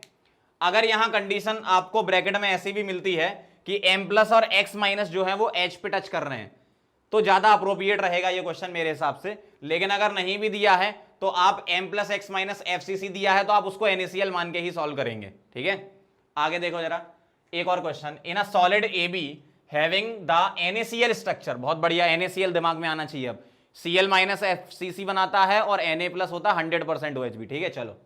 अगर यहां कंडीशन आपको ब्रैकेट में ऐसी भी मिलती है कि M+ और X- जो है वो H पे टच कर रहे हैं, तो ज्यादा अप्रोप्रिएट रहेगा ये क्वेश्चन मेरे हिसाब से। लेकिन अगर नहीं भी दिया है तो आप m plus x minus FCC दिया है तो आप उसको NaCl मान के ही सॉल्व करेंगे, ठीक है। आगे देखो जरा, एक और question, in a solid AB having the NaCl structure, बहुत बढ़िया, NaCl दिमाग में आना चाहिए अब, Cl माइनस FCC बनाता है और Na प्लस होता है 100% OHB, ठीक है। चलो,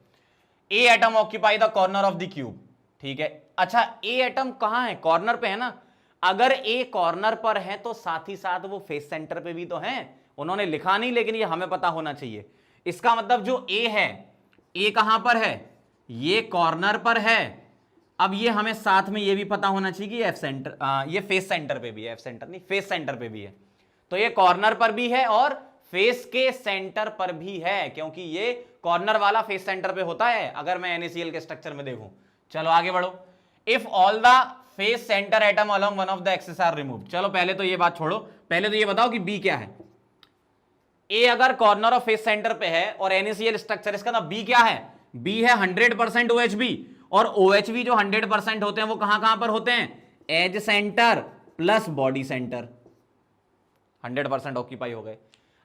A atom occupy the corner of the cube, ठीक है। अच्छा, ए एटम कहां है? कॉर्नर पे है ना। अगर ए कॉर्नर पर है तो साथ ही साथ वो फेस सेंटर पे भी तो है। उन्होंने लिखा नहीं, लेकिन ये हमें पता होना चाहिए। इसका मतलब जो ए है, ए कहां पर है? ये कॉर्नर पर है। अब ये हमें साथ में ये भी पता होना चाहिए कि एफ सेंटर, ये फेस सेंटर पे भी है, एफ सेंटर नहीं, फेस सेंटर पे भी है। तो ये कॉर्नर पर भी है और फेस के सेंटर पर भी है, क्योंकि ये कॉर्नर वाला फेस सेंटर पे होता है अगर मैं NaCl के स्ट्रक्चर में देखूं। चलो आगे बढ़ो। If all the face centre atom along one of the axis are removed. चलो पहले तो ये बात छोड़ो, पहले तो ये बताओ कि बी क्या है। ए अगर कॉर्नर ऑफ फेस सेंटर पे है और NaCl स्ट्रक्चर, इसका ना बी क्या है? बी है 100% OHB, और OHB जो 100% होते हैं वो कहां कहां पर होते हैं? Edge centre plus body centre, 100% occupy हो गए।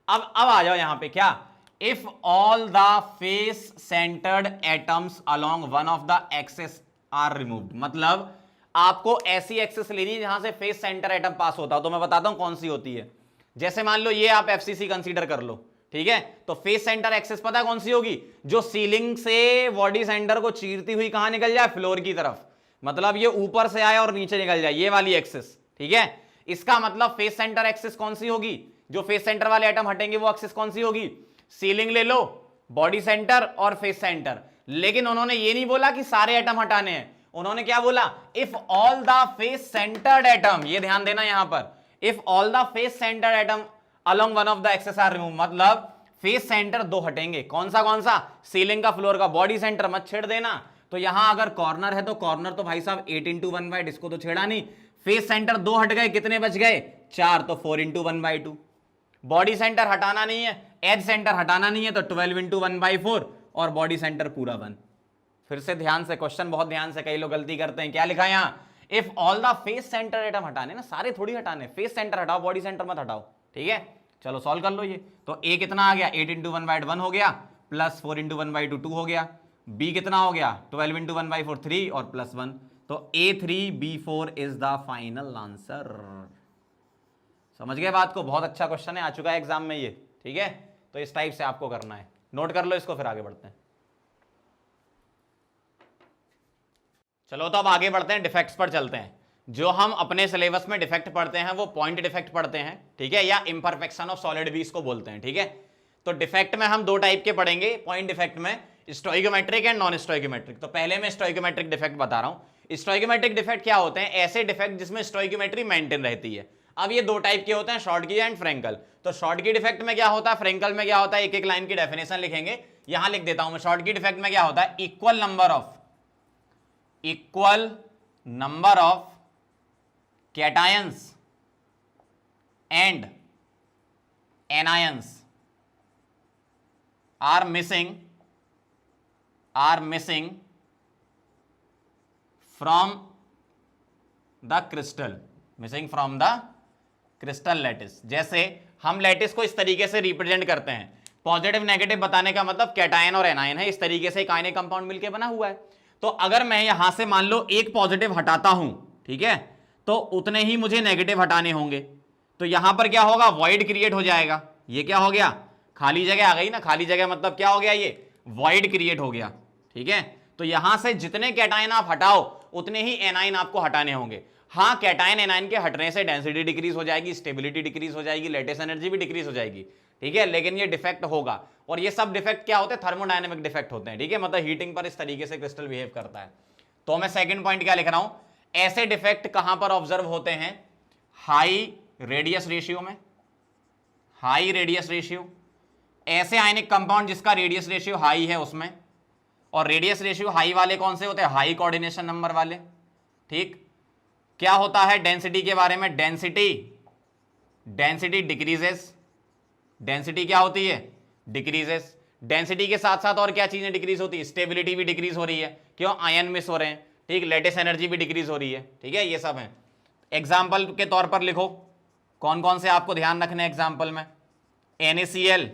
अब आ जाओ यहां पे, क्या? If all the face centred atoms along one of the axis are removed, मतलब आपको ऐसी एक्सिस लेनी है जहां से फेस सेंटर एटम पास होता हो। तो मैं बताता हूं कौन सी होती है। जैसे मान लो ये आप FCC कंसीडर कर लो, ठीक है। तो फेस सेंटर एक्सिस पता है कौन सी होगी? जो सीलिंग से बॉडी सेंटर को चीरती हुई कहां निकल जाए? फ्लोर की तरफ, मतलब ये ऊपर से आए और नीचे निकल जाए, ये वाली एक्सिस, ठीक है। इसका मतलब फेस सेंटर एक्सिस कौन सी होगी? जो फेस सेंटर वाले एटम हटेंगे वो एक्सिस कौन सी होगी? सीलिंग ले लो, बॉडी सेंटर और फेस सेंटर। लेकिन उन्होंने ये नहीं बोला कि सारे एटम हटाने हैं, उन्होंने क्या बोला? If all the face centred atom, ये ध्यान देना यहां पर, if all the face centred atom along one of the axis are remove, मतलब फेस सेंटर दो हटेंगे। कौन सा? सीलिंग का, फ्लोर का, बॉडी सेंटर मत छेड़ देना। तो यहां अगर कॉर्नर है तो कॉर्नर तो भाई साहब 8/1/, इसको तो छेड़ा नहीं। फेस सेंटर दो हट गए, कितने बच गए? 4, तो 4/1/2। बॉडी सेंटर हटाना नहीं है, एज सेंटर हटाना नहीं है, तो 12/1/4, और बॉडी सेंटर पूरा 1। फिर से ध्यान से, क्वेश्चन बहुत ध्यान से, कई लोग गलती करते हैं। क्या लिखा है यहां? If all the face centre atom हटाने ना, सारे थोड़ी हटाने, फेस सेंटर हटाओ, बॉडी सेंटर मत हटाओ, ठीक है। चलो सॉल्व कर लो ये। तो ए कितना आ गया? 8/1/1 हो गया, प्लस 4/1/2 2 हो गया। बी कितना हो गया? 12/1/4 3, और प्लस 1। तो A3B4 is the final answer. समझ गए बात को? बहुत अच्छा क्वेश्चन है, आ चुका है एग्जाम में ये, ठीक है। तो इस टाइप से आपको करना है, नोट कर लो इसको, फिर आगे बढ़ते हैं। चलो तो अब आगे बढ़ते हैं, डिफेक्ट्स पर चलते हैं। जो हम अपने सिलेबस में डिफेक्ट पढ़ते हैं वो पॉइंट डिफेक्ट पढ़ते हैं, ठीक है, या इंपरफेक्शन ऑफ सॉलिड भी इसको बोलते हैं, ठीक है। तो डिफेक्ट में हम दो टाइप के पढ़ेंगे पॉइंट डिफेक्ट में, स्टोइकोमेट्रिक एंड नॉन स्टोइकोमेट्रिक। तो पहले मैं स्टोइकोमेट्रिक डिफेक्ट बता रहा हूं। स्टोइकोमेट्रिक डिफेक्ट क्या होते हैं? ऐसे डिफेक्ट जिसमें स्टोइकोमेट्री मेंटेन रहती है। अब ये दो टाइप के होते हैं, शॉर्टकी एंड फ्रेंकल। तो शॉर्टकी डिफेक्ट में क्या होता है, फ्रेंकल में क्या होता है, एक एक लाइन की डेफिनेशन लिखेंगे, यहां लिख देता हूं मैं। शॉर्टकी डिफेक्ट में क्या होता है? Equal number of cations and anions are missing from the crystal lattice। जैसे हम लैटिस को इस तरीके से रिप्रेजेंट करते हैं, पॉजिटिव नेगेटिव बताने का मतलब कैटायन और एनायन है, इस तरीके से एक आयनिक कंपाउंड मिलकर बना हुआ है। तो अगर मैं यहां से मान लो एक पॉजिटिव हटाता हूं, ठीक है, तो उतने ही मुझे नेगेटिव हटाने होंगे। तो यहां पर क्या होगा? वॉइड क्रिएट हो जाएगा। ये क्या हो गया? खाली जगह आ गई ना। खाली जगह मतलब क्या हो गया? ये वॉइड क्रिएट हो गया, ठीक है। तो यहां से जितने कैटायन आप हटाओ उतने ही एनाइन आपको हटाने होंगे। हाँ, कैटायन एनाइन के हटने से डेंसिटी डिक्रीज हो जाएगी, स्टेबिलिटी डिक्रीज हो जाएगी, लेटेस्ट एनर्जी भी डिक्रीज हो जाएगी, ठीक है, लेकिन ये डिफेक्ट होगा। और ये सब डिफेक्ट क्या होते हैं? थर्मोडायनेमिक डिफेक्ट होते हैं, ठीक है, मतलब हीटिंग पर इस तरीके से क्रिस्टल बिहेव करता है। तो मैं सेकंड पॉइंट क्या लिख रहा हूं? ऐसे डिफेक्ट कहां पर ऑब्जर्व होते हैं? हाई रेडियस रेशियो में, हाई रेडियस रेशियो, ऐसे आयनिक कंपाउंड जिसका रेडियस रेशियो हाई है उसमें। और रेडियस रेशियो हाई वाले कौन से होते हैं? हाई कोऑर्डिनेशन नंबर वाले, ठीक। क्या होता है डेंसिटी के बारे में? Density decreases. डेंसिटी क्या होती है? डिक्रीजेस। डेंसिटी के साथ साथ और क्या चीजें डिक्रीज होती है? स्टेबिलिटी भी डिक्रीज हो रही है, क्यों? आयन मिस हो रहे हैं, ठीक। लेटेस्ट एनर्जी भी डिक्रीज हो रही है, ठीक है, ये सब है। एग्जाम्पल के तौर पर लिखो, कौन कौन से आपको ध्यान रखने एग्जाम्पल में? NaCl,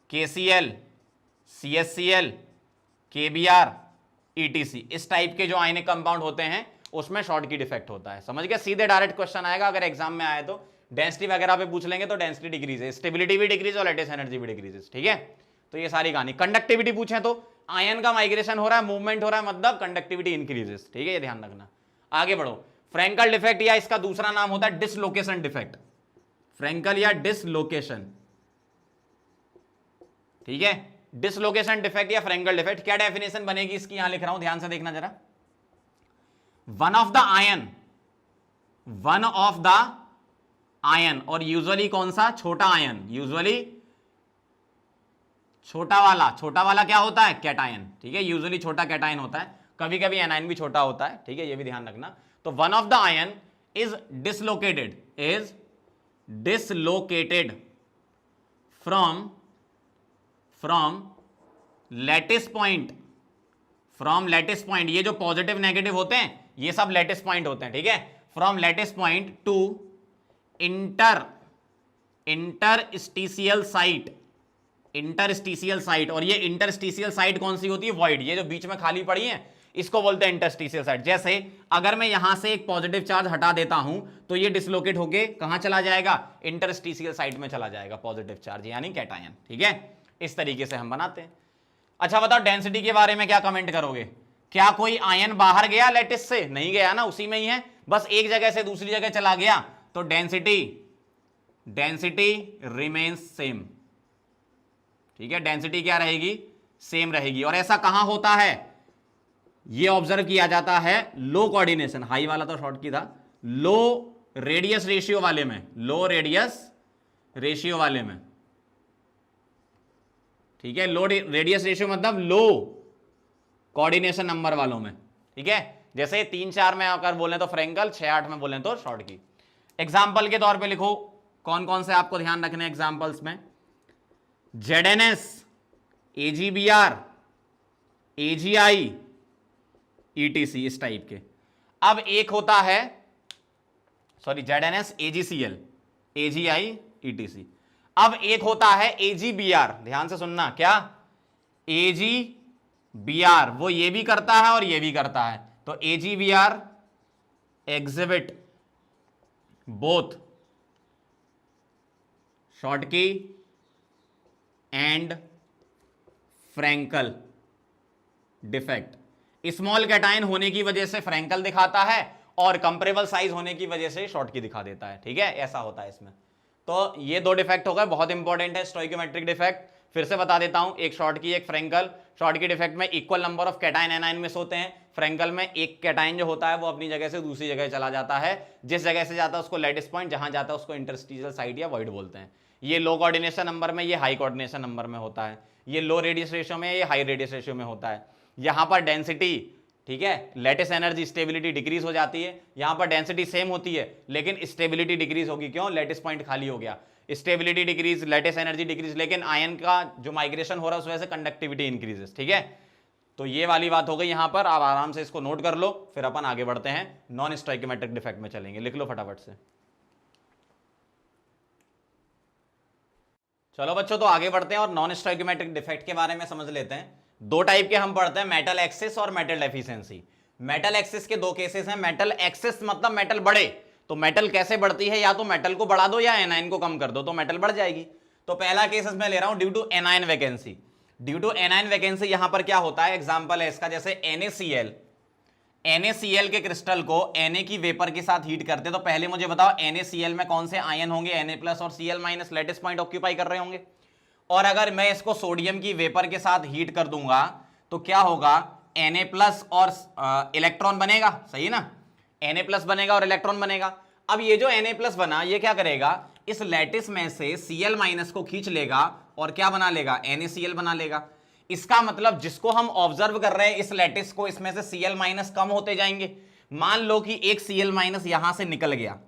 KCl, CHCl, KBr, ETC, इस टाइप के जो आयनिक कंपाउंड होते हैं उसमें शॉर्टकी डिफेक्ट होता है। समझ गया? सीधे डायरेक्ट क्वेश्चन आएगा अगर एग्जाम में आए तो। डेंसिटी वगैरह पे पूछ लेंगे तो डेंसिटी डिक्रीज है, स्टेबिलिटी भी डिक्रीज और लेटेस्ट एनर्जी भी डिक्रीज। ठीक है, तो ये सारी कहानी। कंडक्टिविटी पूछे तो आयन का माइग्रेशन हो रहा है, मूवमेंट हो रहा है, मतलब कंडक्टिविटी इंक्रीजेस। ठीक है, ये ध्यान रखना। आगे बढ़ो। फ्रैंकल डिफेक्ट या इसका दूसरा नाम होता है डिसलोकेशन डिफेक्ट, फ्रैंकल या डिसलोकेशन। ठीक है, डिसलोकेशन डिफेक्ट या फ्रैंकल डिफेक्ट, क्या डेफिनेशन बनेगी इसकी? यहां लिख रहा हूं, ध्यान से देखना जरा। वन ऑफ द आयन, और यूजुअली कौन सा? छोटा आयन, यूजुअली छोटा वाला क्या होता है? कैटायन। ठीक है, यूजुअली छोटा कैटायन होता है, कभी कभी एनायन भी छोटा होता है। ठीक है, ये भी ध्यान रखना। तो one of the ion is dislocated from lattice point, ये जो पॉजिटिव नेगेटिव होते हैं ये सब लैटिस पॉइंट होते हैं। ठीक है, from lattice point two interstitial site, और ये इंटरस्टिशियल साइट कौन सी होती है? वॉइड, ये जो बीच में खाली पड़ी है इसको बोलते हैं इंटरस्टिशियल साइट। जैसे अगर मैं यहां से एक पॉजिटिव चार्ज हटा देता हूं तो ये डिसलोकेट होके कहां चला जाएगा? इंटरस्टिशियल साइट में चला जाएगा पॉजिटिव चार्ज, यानी कैटायन। ठीक है, इस तरीके से हम बनाते हैं। अच्छा बताओ, डेंसिटी के बारे में क्या कमेंट करोगे? क्या कोई आयन बाहर गया लैटिस से? नहीं गया ना, उसी में ही है, बस एक जगह से दूसरी जगह चला गया, तो डेंसिटी रिमेन्स सेम। ठीक है, डेंसिटी क्या रहेगी? सेम रहेगी। और ऐसा कहां होता है? ये ऑब्जर्व किया जाता है लो कोऑर्डिनेशन, हाई वाला तो शॉर्ट की था, लो रेडियस रेशियो वाले में, ठीक है, लो रेडियस रेशियो मतलब लो कोऑर्डिनेशन नंबर वालों में। ठीक है, जैसे 3-4 में अगर बोले तो फ्रैंकल, 6-8 में बोले तो शॉर्ट की। एग्जाम्पल के तौर पे लिखो कौन कौन से आपको ध्यान रखने एग्जाम्पल्स में? ZnS, AgBr, AgI, ETC, इस टाइप के। अब एक होता है ZnS, AgCl, AgI, ETC। अब एक होता है AgBr, ध्यान से सुनना, क्या? AgBr, वो ये भी करता है और ये भी करता है, तो AgBr exhibit both Schottky and Frenkel defect. Small cation होने की वजह से फ्रैंकल दिखाता है और कंपेरेबल साइज होने की वजह से शॉर्टकी दिखा देता है। ठीक है, ऐसा होता है इसमें। तो ये दो डिफेक्ट हो गए, बहुत इंपॉर्टेंट है स्टोइकोमेट्रिक डिफेक्ट। फिर से बता देता हूं, एक शॉर्टकी एक फ्रैंकल। शॉर्टकी डिफेक्ट में equal number of cation anion miss होते हैं, फ्रैंकल में एक कैटायन जो होता है वो अपनी जगह से दूसरी जगह चला जाता है, जिस जगह से जाता है उसको लैटिस पॉइंट, जहां जाता है उसको इंटरस्टिशियल साइट या वॉइड बोलते हैं। ये लो कोऑर्डिनेशन नंबर में, ये हाई कोऑर्डिनेशन नंबर में होता है, ये लो रेडियस रेशियो में, ये हाई रेडियस रेशियो में होता है। यहां पर डेंसिटी, ठीक है, लेटिस एनर्जी स्टेबिलिटी डिक्रीज हो जाती है, यहां पर डेंसिटी सेम होती है लेकिन स्टेबिलिटी डिक्रीज होगी। क्यों? लेटिस पॉइंट खाली हो गया, stability decrease, lattice energy decrease, लेकिन आयन का जो माइग्रेशन हो रहा है उस वजह से कंडक्टिविटी इंक्रीजेस। ठीक है, तो ये वाली बात हो गई यहां पर। आप आराम से इसको नोट कर लो, फिर अपन आगे बढ़ते हैं, नॉन स्टोइकोमेट्रिक डिफेक्ट में चलेंगे। लिख लो फटाफट से। चलो बच्चों, तो आगे बढ़ते हैं और नॉन स्टोइकोमेट्रिक डिफेक्ट के बारे में समझ लेते हैं। दो टाइप के हम पढ़ते हैं, मेटल एक्सिस और मेटल डेफिशिएंसी। मेटल एक्सिस के दो केसेस हैं। मेटल एक्सिस मतलब मेटल बढ़े, तो मेटल कैसे बढ़ती है? या तो मेटल को बढ़ा दो या एनायन को कम कर दो तो मेटल बढ़ जाएगी। तो पहला केस मैं ले रहा हूं due to anion vacancy. Due to anion vacancy यहां पर क्या होता है? एग्जांपल है इसका, जैसे NaCl के क्रिस्टल को Na की वेपर के साथ हीट करते, तो पहले मुझे बताओ NaCl में कौन से आयन होंगे? Na+ और Cl- लेटिस पॉइंट ऑक्यूपाई कर रहे होंगे। और अगर मैं इसको सोडियम की वेपर के साथ हीट कर दूंगा तो क्या होगा? Na+ और इलेक्ट्रॉन बनेगा, सही ना? Na+ बनेगा और इलेक्ट्रॉन बनेगा। अब ये जो Na+ बना, ये क्या करेगा? इस लैटिस में से Cl- को खींच लेगा और क्या बना लेगा? NaCl बना लेगा। इसका मतलब जिसको हम ऑब्जर्व कर रहे हैं इस लैटिस को, इसमें से Cl- कम होते जाएंगे। मान लो कि एक Cl- यहां से निकल गया,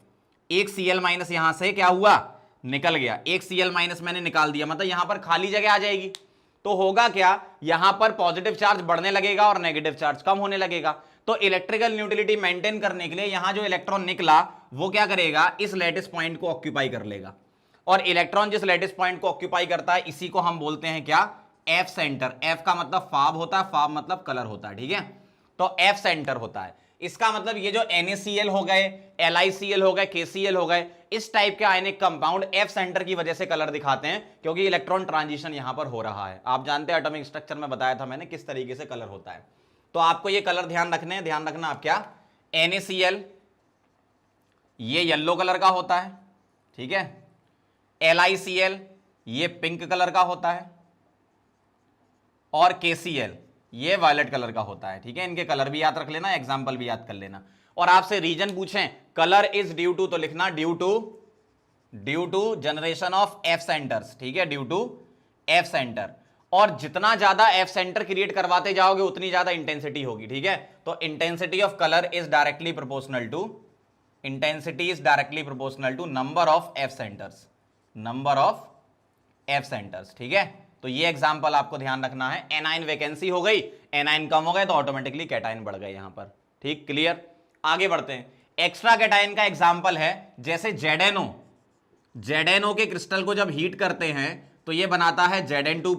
एक Cl- यहां से क्या हुआ? निकल गया। एक Cl- मैंने निकाल दिया, मतलब यहां पर खाली जगह आ जाएगी। तो होगा क्या? यहां पर पॉजिटिव चार्ज बढ़ने लगेगा और नेगेटिव चार्ज कम होने लगेगा। तो इलेक्ट्रिकल न्यूट्रलिटी मेंटेन करने के लिए यहां जो इलेक्ट्रॉन निकला वो क्या करेगा, इस लैटिस पॉइंट को ऑक्यूपाई कर लेगा, और इलेक्ट्रॉन जिस लैटिस पॉइंट को ऑक्यूपाई करता है इसी को हम बोलते हैं क्या, एफ सेंटर। एफ का मतलब फाब होता है, फाब मतलब कलर होता है, ठीक है, तो एफ सेंटर होता है। इसका मतलब ये जो NaCl हो गए, LiCl हो गए, KCl हो गए, इस टाइप के आयनिक कंपाउंड एफ सेंटर की वजह से कलर दिखाते हैं, क्योंकि इलेक्ट्रॉन ट्रांजिशन यहां पर हो रहा है। आप जानते हैं एटॉमिक स्ट्रक्चर में बताया था मैंने किस तरीके से कलर होता है। तो आपको ये कलर ध्यान रखने हैं, ध्यान रखना आप क्या, NaCl ये येलो कलर का होता है, ठीक है, LiCl ये पिंक कलर का होता है, और KCl ये वायलेट कलर का होता है, ठीक है। इनके कलर भी याद रख लेना, एग्जांपल भी याद कर लेना। और आपसे रीजन पूछें, कलर इज ड्यू टू, तो लिखना due to generation of F centres, ठीक है, ड्यू टू एफ सेंटर। और जितना ज्यादा एफ सेंटर क्रिएट करवाते जाओगे उतनी ज्यादा इंटेंसिटी होगी, ठीक है। तो intensity of colour is directly proportional to number of F centres, ठीक है। तो ये एग्जांपल आपको ध्यान रखना है। एनाइन वैकेंसी हो गई, एनाइन कम हो गए तो ऑटोमेटिकली कैटाइन बढ़ गए यहां पर, ठीक, क्लियर। आगे बढ़ते हैं। एक्स्ट्रा कैटाइन का एग्जांपल है जैसे जेडेनो के क्रिस्टल को जब हीट करते हैं तो ये बनाता है Zn2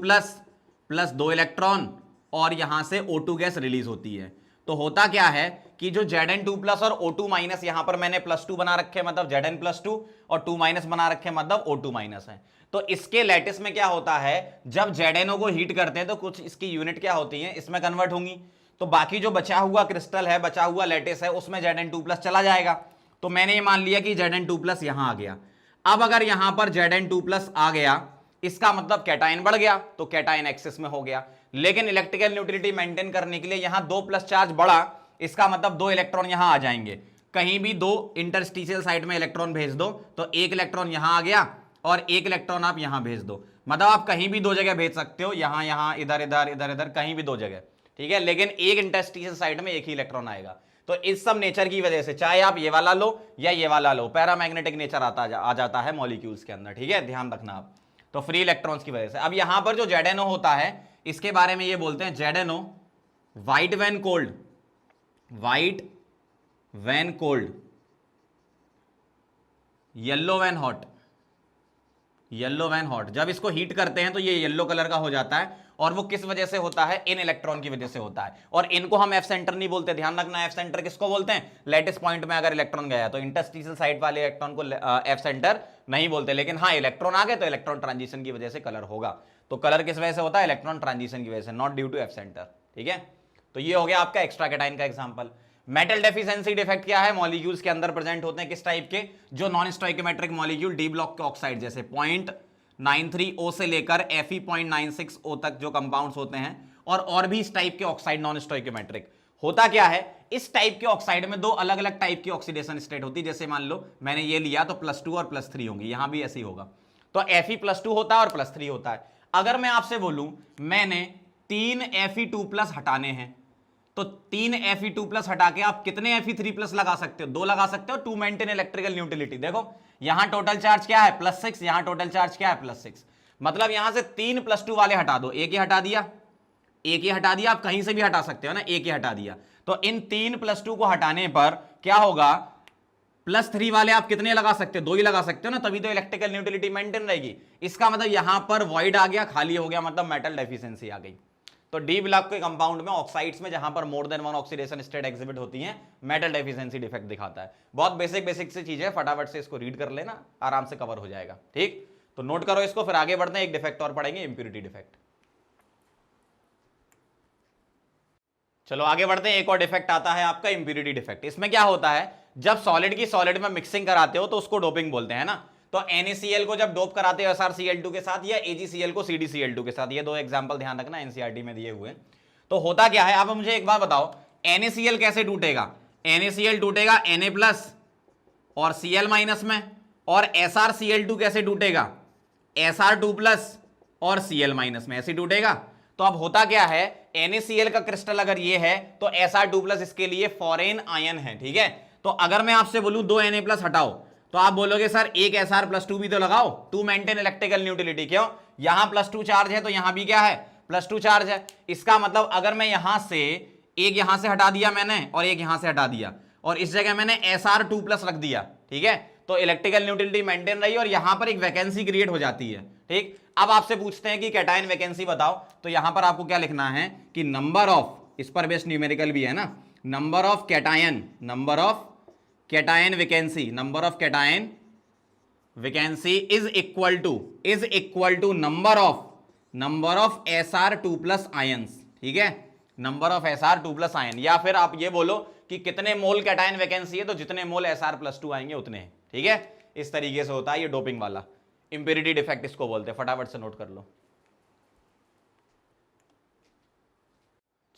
प्लस 2 इलेक्ट्रॉन, और यहां से O2 गैस रिलीज होती है। तो होता क्या है कि जो Zn2 प्लस और O2 माइनस, यहां पर मैंने +2 बना रखे मतलब Zn+2 और 2 माइनस बना रखे मतलब O2 माइनस है। तो इसके लैटिस में क्या होता है, जब Zno को हीट करते हैं तो कुछ इसकी यूनिट क्या होती है, इसमें कन्वर्ट होंगी। तो बाकी जो बचा हुआ क्रिस्टल है, बचा हुआ लैटिस है, उसमें Zn2 प्लस चला जाएगा। तो मैंने ये मान लिया कि Zn2 प्लस यहां आ गया। अब अगर यहां पर Zn2 प्लस आ गया, इसका मतलब कैटाइन बढ़ गया, तो कैटाइन एक्सिस में हो गया। लेकिन इलेक्ट्रिकल न्यूट्रलिटी मेंटेन करने के लिए यहां 2 प्लस चार्ज बढ़ा, इसका मतलब 2 इलेक्ट्रॉन यहां आ जाएंगे। कहीं भी 2 इंटरस्टिशियल साइड में इलेक्ट्रॉन भेज दो तो 1 इलेक्ट्रॉन यहां आ गया और 1 इलेक्ट्रॉन आप यहां भेज दो, मतलब आप कहीं भी 2 जगह भेज सकते हो, यहां यहां इधर इधर इधर इधर कहीं भी 2 जगह, ठीक है। लेकिन एक इंटरस्टिशियल साइड में 1 ही इलेक्ट्रॉन आएगा। तो इस सब नेचर की वजह से, चाहे आप ये वाला लो या ये वाला लो, पैरामैग्नेटिक नेचर आ जाता है मॉलिक्यूल्स के अंदर, ठीक है, ध्यान रखना आप। तो फ्री इलेक्ट्रॉन्स की वजह से। अब यहां पर जो Zno होता है इसके बारे में ये बोलते हैं Zno white when cold, yellow when hot. जब इसको हीट करते हैं तो ये येलो कलर का हो जाता है, और वो किस वजह से होता है, इन इलेक्ट्रॉन की वजह से होता है। और इनको हम एफ सेंटर नहीं बोलते, ध्यान रखना। एफ सेंटर किसको बोलते हैं, लैटिस पॉइंट में अगर इलेक्ट्रॉन गया तो इंटरस्टिशियल साइड वाले इलेक्ट्रॉन को एफ सेंटर नहीं बोलते। लेकिन हाँ, इलेक्ट्रॉन आ गए तो इलेक्ट्रॉन ट्रांजिशन की वजह से कलर होगा। तो कलर किस वजह से होता है, इलेक्ट्रॉन ट्रांजिशन की वजह से, not due to F centre, ठीक है। तो ये हो गया आपका एक्स्ट्रा कैटाइन का एग्जांपल। मेटल डेफिशिएंसी डिफेक्ट क्या है, मॉलिक्यूल्स के अंदर प्रेजेंट होते हैं, किस टाइप के, जो non stoichiometric molecule D block के ऑक्साइड जैसे 0.93O से लेकर Fe.96O तक जो कंपाउंड्स होते हैं, और भी इस टाइप के ऑक्साइड नॉन स्टोइकोमेट्रिक। होता क्या है, इस टाइप के ऑक्साइड में 2 अलग अलग टाइप की ऑक्सीडेशन स्टेट होती है। जैसे मान लो मैंने ये लिया तो +2 और +3 होंगी, यहां भी ऐसे ही होगा। तो Fe+2 होता है और +3 होता है। अगर मैं आपसे बोलूं मैंने 3 Fe2+ हटाने हैं, तो 3 Fe2+ हटा के आप कितने Fe3+ लगा सकते हो, 2 लगा सकते हो, टू मेंटेन इलेक्ट्रिकल न्यूट्रलिटी। देखो यहां टोटल चार्ज क्या है, +6, यहां टोटल चार्ज क्या है, +6। मतलब यहां से 3 +2 वाले हटा दो, एक ही हटा दिया, आप कहीं से भी हटा सकते हो ना, एक ही हटा दिया। तो इन 3 +2 को हटाने पर क्या होगा, +3 वाले आप कितने लगा सकते हो, 2 ही लगा सकते हो ना, तभी तो इलेक्ट्रिकल न्यूट्रलिटी मेंटेन रहेगी। इसका मतलब यहां पर वॉइड आ गया, खाली हो गया, मतलब मेटल डेफिशिएंसी आ गई। तो डी ब्लॉक के कंपाउंड में ऑक्साइड्स में जहां पर more than 1 oxidation state exhibit होती हैं, मेटल डेफिशिएंसी डिफेक्ट दिखाता है। बहुत बेसिक से चीज है, फटाफट से इसको रीड कर लेना, आराम से कवर हो जाएगा, ठीक। तो नोट करो इसको, फिर आगे बढ़ते हैं। एक डिफेक्ट और पढ़ेंगे, इंप्यूरिटी डिफेक्ट। चलो आगे बढ़ते हैं। एक और डिफेक्ट आता है आपका इंप्यूरिटी डिफेक्ट। इसमें क्या होता है, जब सॉलिड की सॉलिड में मिक्सिंग कराते हो तो उसको डोपिंग बोलते हैं ना। तो NaCl को जब डोप कराते हो SrCl2 के साथ, या AgCl को CdCl2 के साथ, ये 2 एग्जांपल ध्यान रखना, एनसीईआरटी में दिए हुए। तो होता क्या है, आप मुझे एक बात बताओ, NaCl कैसे टूटेगा, NaCl टूटेगा Na+ और Cl- में, और SrCl2 कैसे टूटेगा, Sr2+ और Cl- में, ऐसे टूटेगा। तो अब होता क्या है, NaCl का क्रिस्टल अगर ये है तो Sr2+ इसके लिए फॉरेन आयन है, ठीक है। तो अगर मैं आपसे बोलूं 2 Na+ हटाओ, तो आप बोलोगे सर एक Sr+2 भी तो लगाओ, टू मेंटेन इलेक्ट्रिकल न्यूट्रलिटी। क्यों, यहां +2 चार्ज है तो यहां भी क्या है, +2 चार्ज है। इसका मतलब अगर मैं यहां से एक यहां से हटा दिया मैंने और एक यहां से हटा दिया, और इस जगह मैंने Sr2+ रख दिया, ठीक है, तो इलेक्ट्रिकल न्यूट्रलिटी मेंटेन रही और यहां पर एक वैकेंसी क्रिएट हो जाती है। ठीक, अब आपसे पूछते हैं कि कैटायन वैकेंसी बताओ, तो यहां पर आपको क्या लिखना है कि नंबर ऑफ, इस पर बेस्ड न्यूमेरिकल भी है ना, number of cation vacancy, number of cation vacancy is equal to number of SR2 plus ions. ठीक है, number of SR2 plus ion, या फिर आप ये बोलो कि कितने मोल कैटायन वैकेंसी है तो जितने मोल SR+2 आएंगे उतने हैं। ठीक है, इस तरीके से होता है ये डोपिंग वाला, इंप्योरिटी डिफेक्ट इसको बोलते हैं, फटाफट से नोट कर लो।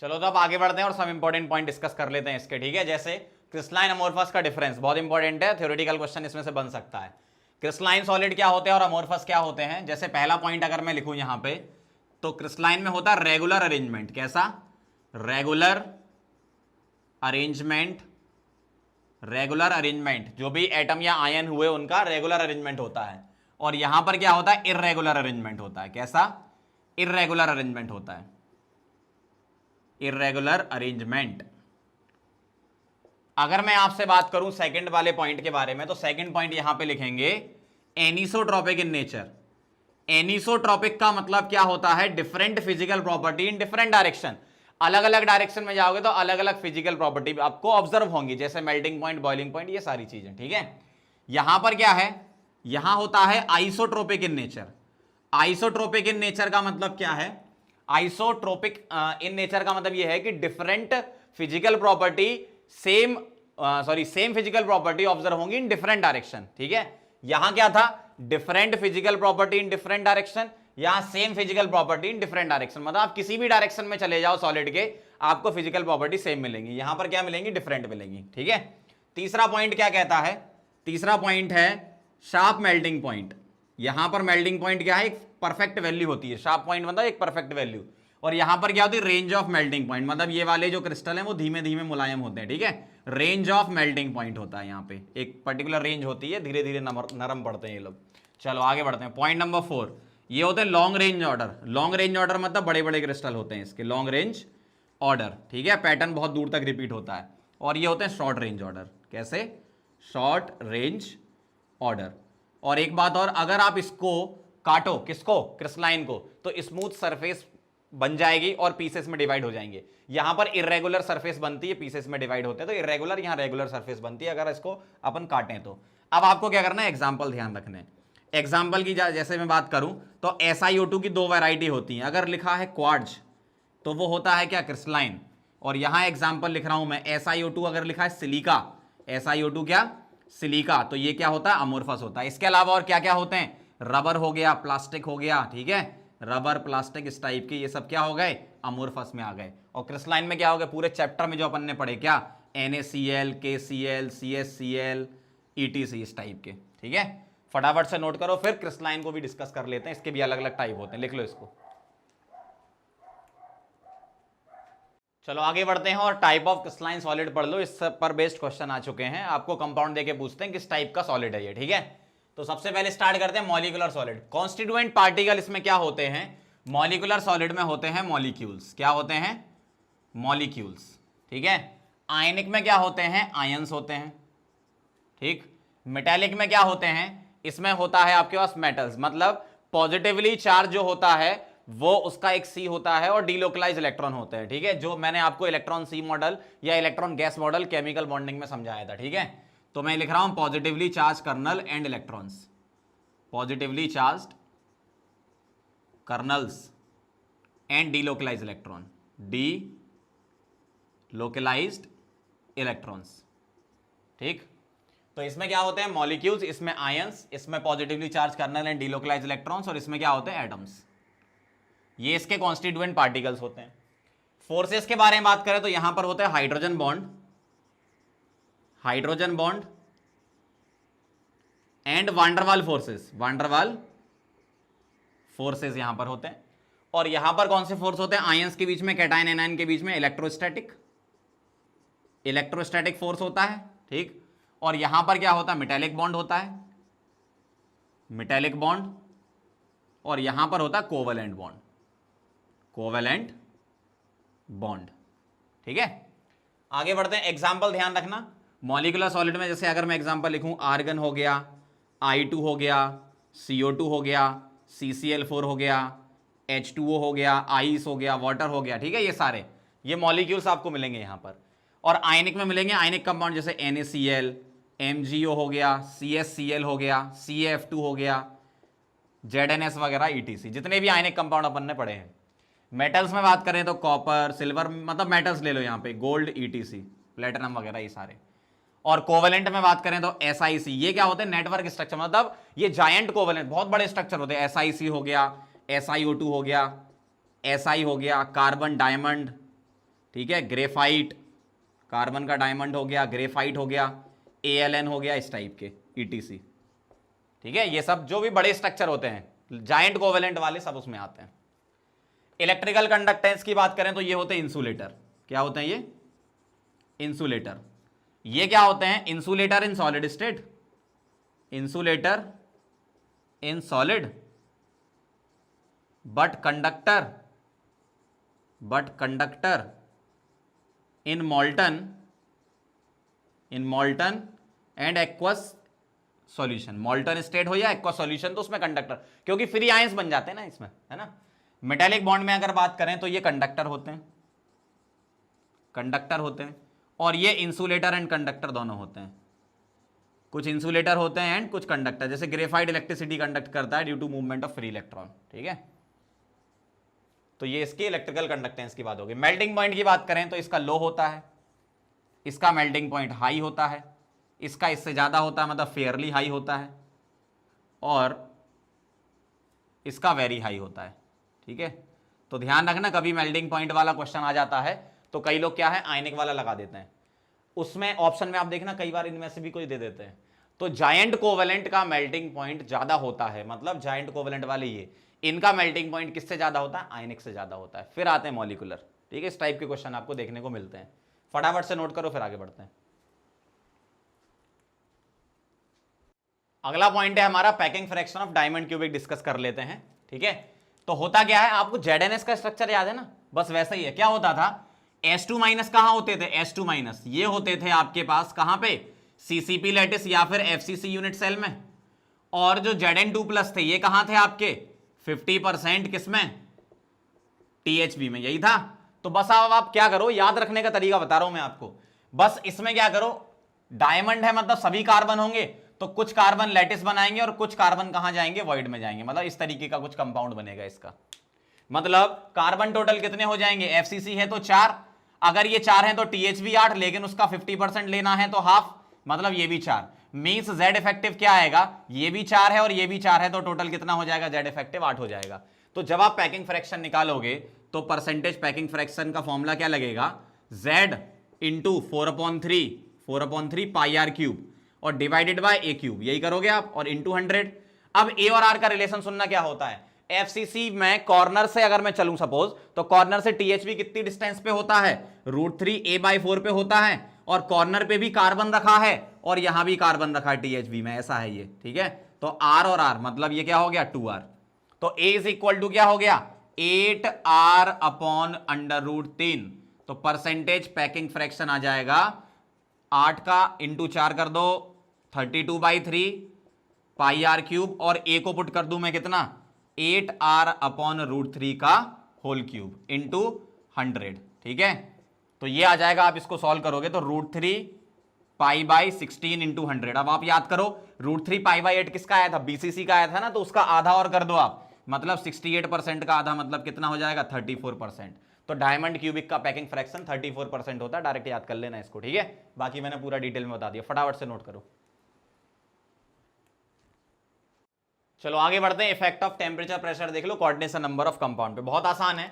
चलो तो अब आगे बढ़ते हैं और सब इंपॉर्टेंट पॉइंट डिस्कस कर लेते हैं इसके। ठीक है, जैसे क्रिस्टलाइन अमोर्फस का डिफरेंस बहुत इंपॉर्टेंट है, थ्योरेटिकल क्वेश्चन इसमें से बन सकता है। क्रिस्टलाइन सॉलिड क्या होते हैं और अमोर्फस क्या होते हैं। जैसे पहला पॉइंट अगर मैं लिखूं यहां पे, तो क्रिस्टलाइन में होता है रेगुलर अरेंजमेंट। कैसा? रेगुलर अरेंजमेंट, जो भी एटम या आयन हुए उनका रेगुलर अरेंजमेंट होता है। और यहां पर क्या होता है? इर्रेगुलर अरेंजमेंट होता है। कैसा? इर्रेगुलर अरेंजमेंट होता है, इर्रेगुलर अरेंजमेंट। अगर मैं आपसे बात करूं सेकंड वाले पॉइंट के बारे में, तो सेकंड पॉइंट यहां पे लिखेंगे एनिसोट्रोपिक इन नेचर। एनिसोट्रोपिक का मतलब क्या होता है? Different physical property in different direction. अलग अलग डायरेक्शन में जाओगे तो अलग अलग फिजिकल प्रॉपर्टी आपको ऑब्जर्व होंगी, जैसे मेल्टिंग पॉइंट, बॉइलिंग पॉइंट, ये सारी चीजें। ठीक है, यहां पर क्या है? यहां होता है isotropic in nature. Isotropic in nature का मतलब क्या है? आइसोट्रोपिक इन नेचर का मतलब यह है कि different physical property same physical property observe होंगी इन डिफरेंट डायरेक्शन। ठीक है, यहां क्या था? Different physical property in different direction, यहां same physical property in different direction. मतलब आप किसी भी डायरेक्शन में चले जाओ सॉलिड के, आपको फिजिकल प्रॉपर्टी सेम मिलेंगी। यहां पर क्या मिलेंगी? डिफरेंट मिलेंगी। ठीक है, तीसरा पॉइंट क्या कहता है? तीसरा पॉइंट है शार्प मेल्टिंग पॉइंट। यहां पर मेल्टिंग पॉइंट क्या है? एक परफेक्ट वैल्यू होती है। शार्प पॉइंट मतलब एक परफेक्ट वैल्यू। और यहां पर क्या होती है? रेंज ऑफ मेल्टिंग पॉइंट, मतलब ये वाले जो क्रिस्टल हैं वो धीमे धीमे मुलायम होते हैं। ठीक है, रेंज ऑफ मेल्टिंग पॉइंट होता है। यहां पे एक पर्टिकुलर रेंज होती है, धीरे धीरे नरम पड़ते हैं ये लोग। चलो आगे बढ़ते हैं। पॉइंट नंबर 4, ये होते हैं long range order. Long range order मतलब बड़े बड़े क्रिस्टल होते हैं इसके, लॉन्ग रेंज ऑर्डर। ठीक है, पैटर्न बहुत दूर तक रिपीट होता है। और ये होते हैं शॉर्ट रेंज ऑर्डर। कैसे? Short range order. और एक बात और, अगर आप इसको काटो, किसको? क्रिस्टलाइन को, तो स्मूथ सरफेस बन जाएगी और पीसेस में डिवाइड हो जाएंगे। यहां पर इरेगुलर सरफेस बनती है, पीसेस में डिवाइड होते हैं, तो इरेगुलर, यहां रेगुलर सरफेस बनती है अगर इसको अपन काटें तो। अब आपको क्या करना है? एग्जाम्पल ध्यान रखने। एग्जाम्पल की जैसे मैं बात करूं तो SiO2 की दो वैरायटी होती हैं। अगर लिखा है क्वार्ट्ज तो वो होता है क्या? क्रिस्टलाइन। और यहां एग्जाम्पल लिख रहा हूं मैं, SiO2 अगर लिखा है सिलिका, SiO2 क्या? सिलिका, तो ये क्या होता है? अमोर्फस होता है। इसके अलावा और क्या क्या होते हैं? रबर हो गया, प्लास्टिक हो गया। ठीक है, रबर, प्लास्टिक, इस टाइप के, ये सब क्या हो गए? अमोर्फस में आ गए। और क्रिस्टलाइन में क्या हो गया? पूरे चैप्टर में जो अपन ने पढ़े, क्या? NaCl, KCl, CSCl, ETC, इस टाइप के। ठीक है, फटाफट से नोट करो, फिर क्रिस्टलाइन को भी डिस्कस कर लेते हैं। इसके भी अलग अलग टाइप होते हैं, लिख लो इसको। चलो आगे बढ़ते हैं और टाइप ऑफ क्रिस्टलाइन सॉलिड पढ़ लो। इस पर बेस्ड क्वेश्चन आ चुके हैं, आपको कंपाउंड देके पूछते हैं किस टाइप का सॉलिड है ये। ठीक है, तो सबसे पहले स्टार्ट करते हैं मॉलिक्यूलर सॉलिड। कॉन्स्टिट्यूएंट पार्टिकल इसमें क्या होते हैं? मॉलिक्यूलर सॉलिड में होते हैं मॉलिक्यूल्स। क्या होते हैं? मॉलिक्यूल्स। ठीक है, आयनिक में क्या होते हैं? आयंस होते हैं। ठीक, मेटेलिक में क्या होते हैं? इसमें होता है आपके पास मेटल्स, मतलब पॉजिटिवली चार्ज जो होता है वो उसका एक C होता है और डीलोकलाइज इलेक्ट्रॉन होते हैं। ठीक है, जो मैंने आपको इलेक्ट्रॉन C मॉडल या electron gas model chemical bonding में समझाया था। ठीक है, तो मैं लिख रहा हूं positively charge kernel and electrons, positively charge kernels and delocalise electron, delocalised electrons. ठीक, तो इसमें क्या होते हैं? मॉलिक्यूल्स, इसमें आयंस, इसमें positively charge kernel and delocalised electrons, और इसमें क्या होते हैं? एटम्स। ये इसके कॉन्स्टिट्यूएंट पार्टिकल्स होते हैं। फोर्सेस के बारे में बात करें तो यहां पर होता है hydrogen bond, hydrogen bond and van der Waal forces, van der Waal forces यहां पर होते हैं। और यहां पर कौन से फोर्स होते हैं? आयंस के बीच में, कैटायन एनायन के बीच में इलेक्ट्रोस्टैटिक, इलेक्ट्रोस्टैटिक फोर्स होता है। ठीक, और यहां पर क्या होता है? मेटेलिक बॉन्ड होता है, मेटेलिक बॉन्ड। और यहां पर होता है कोवेलेंट बॉन्ड, कोवेलेंट बॉन्ड। ठीक है, आगे बढ़ते हैं। एग्जाम्पल ध्यान रखना, मॉलिकुलर सॉलिड में जैसे अगर मैं एग्जांपल लिखूं, आर्गन हो गया, I2 हो गया, CO2 हो गया, CCl4 हो गया, H2O हो गया, आइस हो गया, वाटर हो गया, ठीक है, ये मॉलिक्यूल्स आपको मिलेंगे यहां पर। और आयनिक में मिलेंगे आयनिक कंपाउंड जैसे NaCl, MgO हो गया, CsCl हो गया, CF2 हो गया, ZnS वगैरह ETC, जितने भी आयनिक कंपाउंड अपन ने पढ़े हैं। मेटल्स में बात करें तो कॉपर, सिल्वर, मतलब मेटल्स ले लो यहाँ पे, गोल्ड, ETC, प्लेटिनम वगैरह ये सारे। और कोवेलेंट में बात करें तो SiC, ये क्या होते हैं, नेटवर्क स्ट्रक्चर, मतलब ये जायंट कोवेलेंट, बहुत बड़े स्ट्रक्चर होते हैं। SiC हो गया, SiO2 हो गया, Si हो गया, कार्बन डायमंड, ठीक है, ग्रेफाइट, कार्बन का डायमंड हो गया, ग्रेफाइट हो गया, ALN हो गया, इस टाइप के ETC, ठीक है। ये सब जो भी बड़े स्ट्रक्चर होते हैं जायंट कोवेलेंट वाले, सब उसमें आते हैं। इलेक्ट्रिकल कंडक्टेंस की बात करें तो ये होते हैं इंसुलेटर। क्या होते हैं ये? इंसुलेटर। ये क्या होते हैं? Insulator in solid state, insulator in solid, but conductor in मॉल्टन and aqueous solution. मॉल्टन state हो या एक्वस सॉल्यूशन तो उसमें कंडक्टर, क्योंकि फ्री आयंस बन जाते हैं ना इसमें, है ना। मेटेलिक बॉन्ड में अगर बात करें तो ये कंडक्टर होते हैं, और ये इंसुलेटर एंड कंडक्टर दोनों होते हैं। कुछ इंसुलेटर होते हैं एंड कुछ कंडक्टर, जैसे ग्रेफाइट इलेक्ट्रिसिटी कंडक्ट करता है due to movement of free electron, ठीक है। तो ये इसकी इलेक्ट्रिकल कंडक्टेंस की बात होगी। मेल्टिंग पॉइंट की बात करें तो इसका लो होता है, इसका मेल्टिंग पॉइंट हाई होता है, इसका इससे ज्यादा होता है, मतलब फेयरली हाई होता है, और इसका वेरी हाई होता है, ठीक है। तो ध्यान रखना, कभी मेल्टिंग पॉइंट वाला क्वेश्चन आ जाता है तो कई लोग क्या है, आयनिक वाला लगा देते हैं। उसमें ऑप्शन में आप देखना कई बार इनमें से भी कोई दे देते हैं। तो जायंट कोवेलेंट का मेल्टिंग पॉइंट ज्यादा होता है, मतलब जायंट कोवेलेंट वाले ये, इनका मेल्टिंग पॉइंट किससे ज्यादा होता है? आयनिक से ज्यादा होता है। फिर आते हैं मॉलिकुलर, ठीक है। इस टाइप के क्वेश्चन आपको देखने को मिलते हैं। फटाफट से नोट करो, फिर आगे बढ़ते हैं। अगला पॉइंट है हमारा packing fraction of diamond cubic, discuss कर लेते हैं, ठीक है। तो होता क्या है, आपको ZnS का स्ट्रक्चर याद है ना, बस वैसा ही है। क्या होता था, S2 माइनस कहां होते थे? S2 माइनस ये होते थे आपके पास कहां पे? CCP लैटिस या फिर FCC यूनिट सेल में। और जो Zn2 प्लस थे ये कहां थे आपके? 50% किसमें? THB में, यही था। तो बस अब आप क्या करो, याद रखने का तरीका बता रहा हूं मैं आपको। बस इसमें क्या करो, डायमंड है मतलब सभी कार्बन होंगे, तो कुछ कार्बन लैटिस बनाएंगे और कुछ कार्बन कहां जाएंगे? वॉइड में जाएंगे। मतलब इस तरीके का कुछ कंपाउंड बनेगा इसका। मतलब कार्बन टोटल कितने हो जाएंगे? FCC है तो 4, अगर ये 4 है तो THB 8, लेकिन उसका 50% लेना है तो हाफ, मतलब ये भी 4। मींस Z इफेक्टिव क्या आएगा? ये भी 4 है और ये भी 4 है, तो टोटल कितना हो जाएगा? Z इफेक्टिव 8 हो जाएगा। तो जब आप पैकिंग फ्रैक्शन निकालोगे तो परसेंटेज पैकिंग फ्रैक्शन का फॉर्मूला क्या लगेगा? Z into 4/3 pi r cube और डिवाइडेड बाय A क्यूब, यही करोगे आप, और इंटू 100। अब A और R का रिलेशन सुनना क्या होता है। FCC में कॉर्नर से अगर मैं चलूं सपोज, तो कॉर्नर से THB कितनी डिस्टेंस पे होता है? √3 A/4 पे होता है, और कॉर्नर पे भी कार्बन रखा है और यहां भी कार्बन रखा है THB में, ऐसा है ये, ठीक है। तो R और R मतलब ये क्या हो गया? 2R। तो A इज इक्वल टू क्या हो गया? 8R/√3। तो परसेंटेज पैकिंग फ्रैक्शन आ जाएगा 8 का इंटू 4 कर दो, 32/3 पाई आर क्यूब, और A को पुट कर दूं मैं कितना? 8R/√3 का होल क्यूब इंटू 100, ठीक है। तो ये आ जाएगा, आप इसको सॉल्व करोगे तो √3 पाई/16 इंटू 100। अब आप याद करो, √3 पाई/8 किसका आया था? BCC का आया था ना, तो उसका आधा और कर दो आप, मतलब 68% का आधा, मतलब कितना हो जाएगा? 34%। तो डायमंड क्यूबिक का पैकिंग फ्रैक्शन 34% होता है। डायरेक्ट याद कर लेना इसको, ठीक है। बाकी मैंने पूरा डिटेल में बता दिया, फटाफट से नोट करो। चलो आगे बढ़ते हैं। इफेक्ट ऑफ टेम्परेचर प्रेशर देख लो कोऑर्डिनेशन नंबर ऑफ कंपाउंड पे। बहुत आसान है।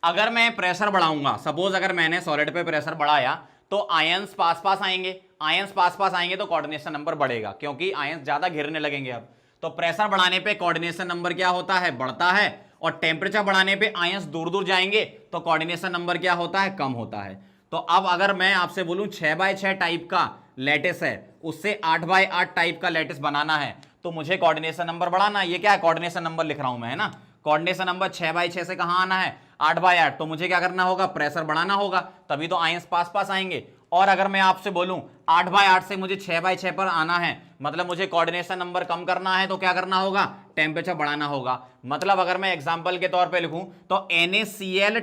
अगर मैं प्रेशर बढ़ाऊंगा, सपोज अगर मैंने सॉलिड पे प्रेशर बढ़ाया तो आयंस पास पास आएंगे, आयंस पास पास आएंगे तो कोऑर्डिनेशन नंबर बढ़ेगा, क्योंकि आयंस ज्यादा घिरने लगेंगे अब। तो प्रेशर बढ़ाने पे कोऑर्डिनेशन नंबर क्या होता है? बढ़ता है। और टेम्परेचर बढ़ाने पे आयंस दूर दूर जाएंगे तो कोऑर्डिनेशन नंबर क्या होता है? कम होता है। तो अब अगर मैं आपसे बोलूं 6x6 टाइप का लैटिस है, उससे 8x8 टाइप का लैटिस बनाना है, तो मुझे कोऑर्डिनेशन नंबर बढ़ाना है। ये क्या है? कोऑर्डिनेशन नंबर लिख रहा हूं मैं, है ना। कोऑर्डिनेशन नंबर 6x6 से कहां आना है? 8x8। तो मुझे क्या करना होगा? प्रेशर बढ़ाना होगा, तभी तो आयंस पास पास आएंगे। और अगर मैं आपसे बोलूं 8/8 से मुझे 6/6 पर आना है, मतलब मुझे कोऑर्डिनेशन नंबर कम करना है, तो क्या करना होगा, टेम्परेचर बढ़ाना होगा। मतलब अगर मैं एग्जांपल के तौर पे लिखूं तो NaCl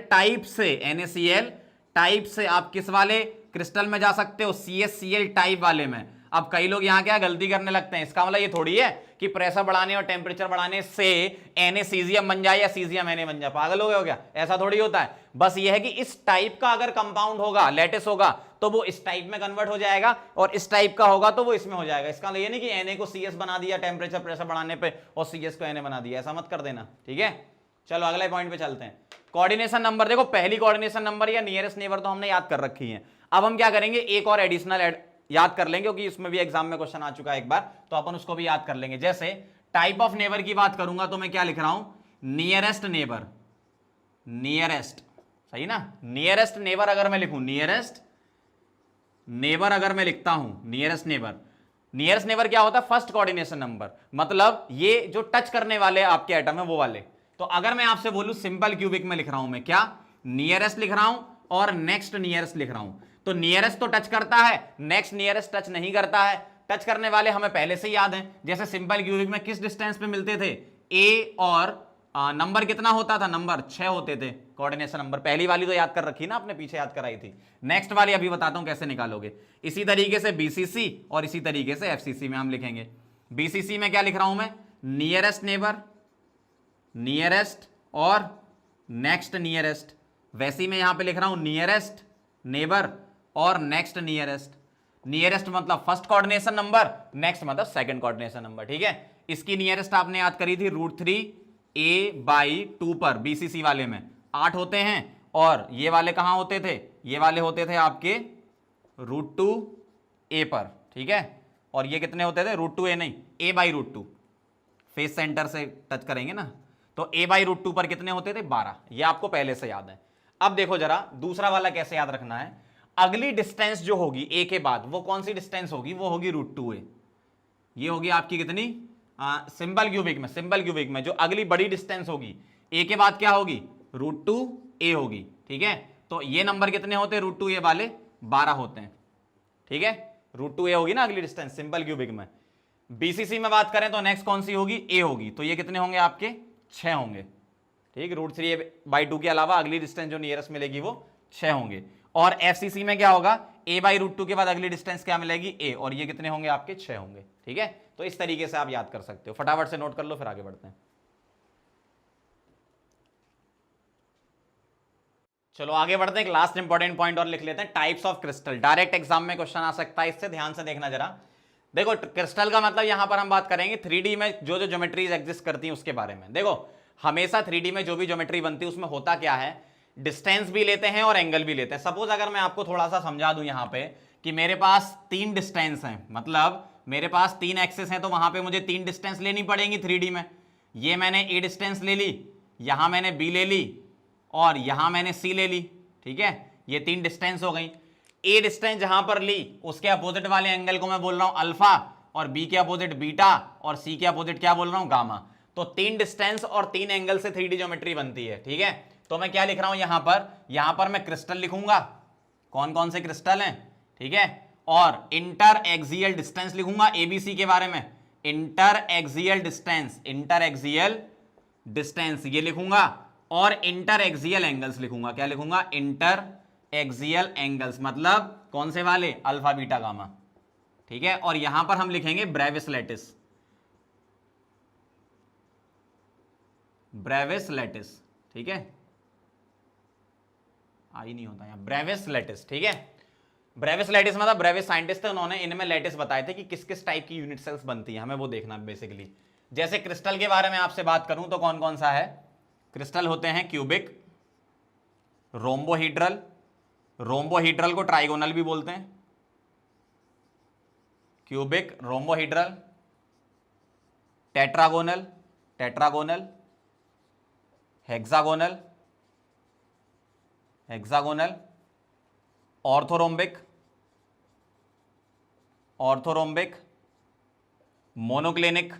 टाइप से आप किस वाले क्रिस्टल में जा सकते हो, CaCl टाइप वाले में। अब कई लोग यहां क्या गलती करने लगते हैं, इसका मतलब ये थोड़ी है कि प्रेशर बढ़ाने और टेम्परेचर बढ़ाने से Na सीजियम बन जाए या सीजियम Na बन जाए, पागल हो गए हो क्या, ऐसा थोड़ी होता है। बस ये है कि इस टाइप का अगर कंपाउंड होगा, लैटिस होगा, तो वो इस टाइप में कन्वर्ट हो जाएगा, और इस टाइप का होगा तो वो इसमें हो जाएगा। इसका मतलब ये नहीं कि Na को CS बना दिया टेम्परेचर प्रेशर बढ़ाने पे और CS को Na बना दिया, ऐसा मत कर देना, ठीक है। चलो अगले पॉइंट पे चलते हैं। कोऑर्डिनेशन नंबर, देखो पहली कोऑर्डिनेशन नंबर या नियरेस्ट नेबर तो हमने याद कर रखी है। अब हम क्या करेंगे, एक और एडिशनल याद कर लेंगे, क्योंकि उसमें भी एग्जाम में क्वेश्चन आ चुका है एक बार, तो अपन उसको भी याद कर लेंगे। जैसे टाइप ऑफ नेबर की बात करूंगा तो मैं क्या लिख रहा हूं, नियरेस्ट नेबर, नियरेस्ट, सही ना। नियरेस्ट नेबर अगर मैं लिखूं, नियरेस्ट नेबर अगर मैं लिखता हूं, नियरेस्ट नेबर, नियरेस्ट नेबर क्या होता है, फर्स्ट कोऑर्डिनेशन नंबर, मतलब ये जो टच करने वाले आपके एटम है वो वाले। तो अगर मैं आपसे बोलूं सिंपल क्यूबिक में लिख रहा हूं, मैं क्या नियरेस्ट लिख रहा हूं और नेक्स्ट नियरेस्ट लिख रहा हूं, तो नियरेस्ट तो टच करता है, नेक्स्ट नियरेस्ट टच नहीं करता है। टच करने वाले हमें पहले से याद हैं, जैसे सिंपल क्यूबिक में किस डिस्टेंस पे मिलते थे, ए और नंबर कितना होता था, नंबर 6 होते थे कोऑर्डिनेशन नंबर। पहली वाली तो याद कर रखी ना आपने, पीछे याद कराई थी। नेक्स्ट वाली अभी बताता हूं कैसे निकालोगे। इसी तरीके से BCC और इसी तरीके से FCC में हम लिखेंगे। BCC में क्या लिख रहा हूं मैं, नियरेस्ट नेबर, नियरेस्ट और नेक्स्ट नियरेस्ट। वैसे ही मैं यहां पे लिख रहा हूं नियरेस्ट नेबर और नेक्स्ट नियरेस्ट। नियरेस्ट मतलब फर्स्ट कोऑर्डिनेशन नंबर, नेक्स्ट मतलब सेकंड कोऑर्डिनेशन नंबर, ठीक है। इसकी नियरेस्ट आपने याद करी थी √3a/2 पर, BCC वाले में 8 होते हैं, और ये वाले कहां होते थे, ये वाले होते थे आपके √2a पर, ठीक है। और ये कितने होते थे, √2a नहीं, a/√2, फेस सेंटर से टच करेंगे ना, तो a/√2 पर कितने होते थे, 12। ये आपको पहले से याद है। अब देखो जरा दूसरा वाला कैसे याद रखना है। अगली डिस्टेंस जो होगी a के बाद, वो कौन सी डिस्टेंस होगी, वो होगी √2a। ये होगी आपकी कितनी, सिंपल क्यूबिक में जो अगली बड़ी डिस्टेंस होगी a के बाद क्या होगी, √2a होगी, ठीक है। तो ये नंबर कितने होते हैं, √2a वाले 12 होते हैं, ठीक है। √2a होगी ना अगली डिस्टेंस सिंपल क्यूबिक में। BCC में बात करें तो नेक्स्ट कौन सी होगी, a होगी, तो ये कितने होंगे आपके, 6 होंगे, ठीक। √3a/2 के अलावा अगली डिस्टेंस जो नियरेस्ट मिलेगी वो 6 होंगे। और FCC में क्या होगा, a/√2 के बाद अगली डिस्टेंस क्या मिलेगी, a, और ये कितने होंगे आपके, 6 होंगे, ठीक है। तो इस तरीके से आप याद कर सकते हो, फटाफट से नोट कर लो फिर आगे बढ़ते हैं। चलो आगे बढ़ते हैं, एक लास्ट इंपॉर्टेंट पॉइंट और लिख लेते हैं, types of crystal. Direct exam में क्वेश्चन आ सकता है इससे, ध्यान से देखना जरा। देखो क्रिस्टल का मतलब यहां पर हम बात करेंगे 3D में जो जो ज्योमेट्रीज एग्जिस्ट करती हैं उसके बारे में। देखो हमेशा 3D में जो भी ज्योमेट्री बनती है उसमें होता क्या है, डिस्टेंस भी लेते हैं और एंगल भी लेते हैं। सपोज अगर मैं आपको थोड़ा सा समझा दूं यहां पे कि मेरे पास 3 डिस्टेंस हैं, मतलब मेरे पास 3 एक्सेस हैं, तो वहां पे मुझे 3 डिस्टेंस लेनी पड़ेंगी 3D में। ये मैंने A डिस्टेंस ले ली, यहां मैंने B ले ली, और यहां मैंने C ले ली, ठीक है। ये 3 डिस्टेंस हो गई। A डिस्टेंस जहां पर ली उसके अपोजिट वाले एंगल को मैं बोल रहा हूं अल्फा, और B के अपोजिट बीटा, और C के अपोजिट क्या बोल रहा हूं, गामा। तो 3 डिस्टेंस और 3 एंगल से 3D ज्योमेट्री बनती है, ठीक है। तो मैं क्या लिख रहा हूं यहां पर मैं क्रिस्टल लिखूंगा, कौन कौन से क्रिस्टल हैं, ठीक है। और इंटर एक्सियल डिस्टेंस लिखूंगा ABC के बारे में, इंटर एक्सियल डिस्टेंस ये लिखूंगा, और इंटर एक्सियल एंगल्स लिखूंगा। क्या लिखूंगा, इंटर एक्सियल एंगल्स, मतलब कौन से वाले, अल्फा बीटा गामा, ठीक है। और यहां पर हम लिखेंगे ब्रेविस लैटिस, ठीक है। आई नहीं होता यहां, ब्रेविस लैटिस, ठीक है। ब्रेविस लैटिस मतलब ब्रेविस साइंटिस्ट थे, उन्होंने इनमें लैटिस बताए थे कि किस किस टाइप की यूनिट सेल्स बनती हैं, हमें वो देखना बेसिकली। जैसे क्रिस्टल के बारे में आपसे बात करूं तो कौन कौन सा है, क्रिस्टल होते हैं क्यूबिक, रोम्बोहीड्रल को ट्राइगोनल भी बोलते हैं, cubic, rhombohedral, tetragonal, hexagonal, orthorhombic, monoclinic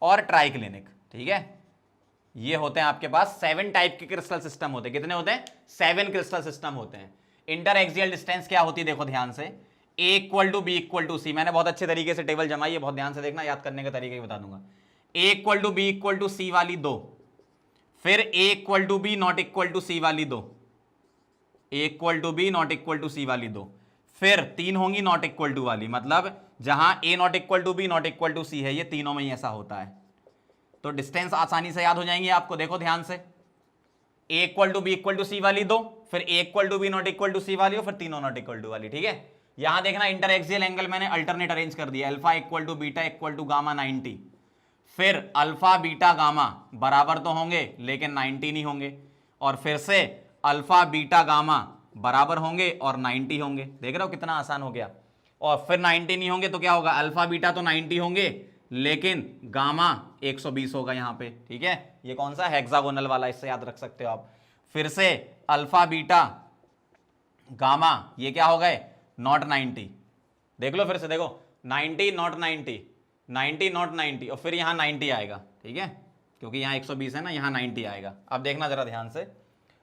और ट्राइक्लिनिक, ठीक है। ये होते हैं आपके पास 7 टाइप के क्रिस्टल सिस्टम होते हैं। कितने होते हैं? 7 क्रिस्टल सिस्टम होते हैं। इंटर एक्सियल डिस्टेंस क्या होती है देखो ध्यान से, A equal to B equal to C. मैंने बहुत अच्छे तरीके से टेबल जमाई है, बहुत ध्यान से देखना, याद करने का तरीका ही बता दूंगा। A equal to B equal to C वाली 2, फिर A equal to B not equal to C वाली 2, A equal to B not equal to C वाली 2, फिर 3 होंगी नॉट इक्वल टू वाली, मतलब जहां A not equal to B not equal to C है, ये तीनों में ही ऐसा होता है। तो डिस्टेंस आसानी से याद हो जाएंगे आपको, देखो ध्यान से, A equal to B equal to C वाली 2, फिर A equal to B not equal to C वाली और फिर तीनों नॉट इक्वल टू वाली। ठीक है, यहां देखना इंटर एक्सियल एंगल मैंने अल्टरनेट अरेंज कर दिया, alpha equal to beta equal to gamma 90, फिर अल्फा बीटा गामा बराबर तो होंगे लेकिन 90 नहीं होंगे, और फिर से अल्फा बीटा गामा बराबर होंगे और 90 होंगे। देख रहे हो कितना आसान हो गया। और फिर 90 नहीं होंगे तो क्या होगा, अल्फा बीटा तो 90 होंगे लेकिन गामा 120 होगा यहां पे। ठीक है, ये कौन सा हेक्सागोनल वाला, इससे याद रख सकते हो आप। फिर से अल्फा बीटा गामा ये क्या हो गए, नॉट 90। देख लो फिर से, देखो 90 नॉट 90, 90 नॉट 90 और फिर यहां 90 आएगा। ठीक है, क्योंकि यहां 120 है ना, यहां 90 आएगा। अब देखना जरा ध्यान से,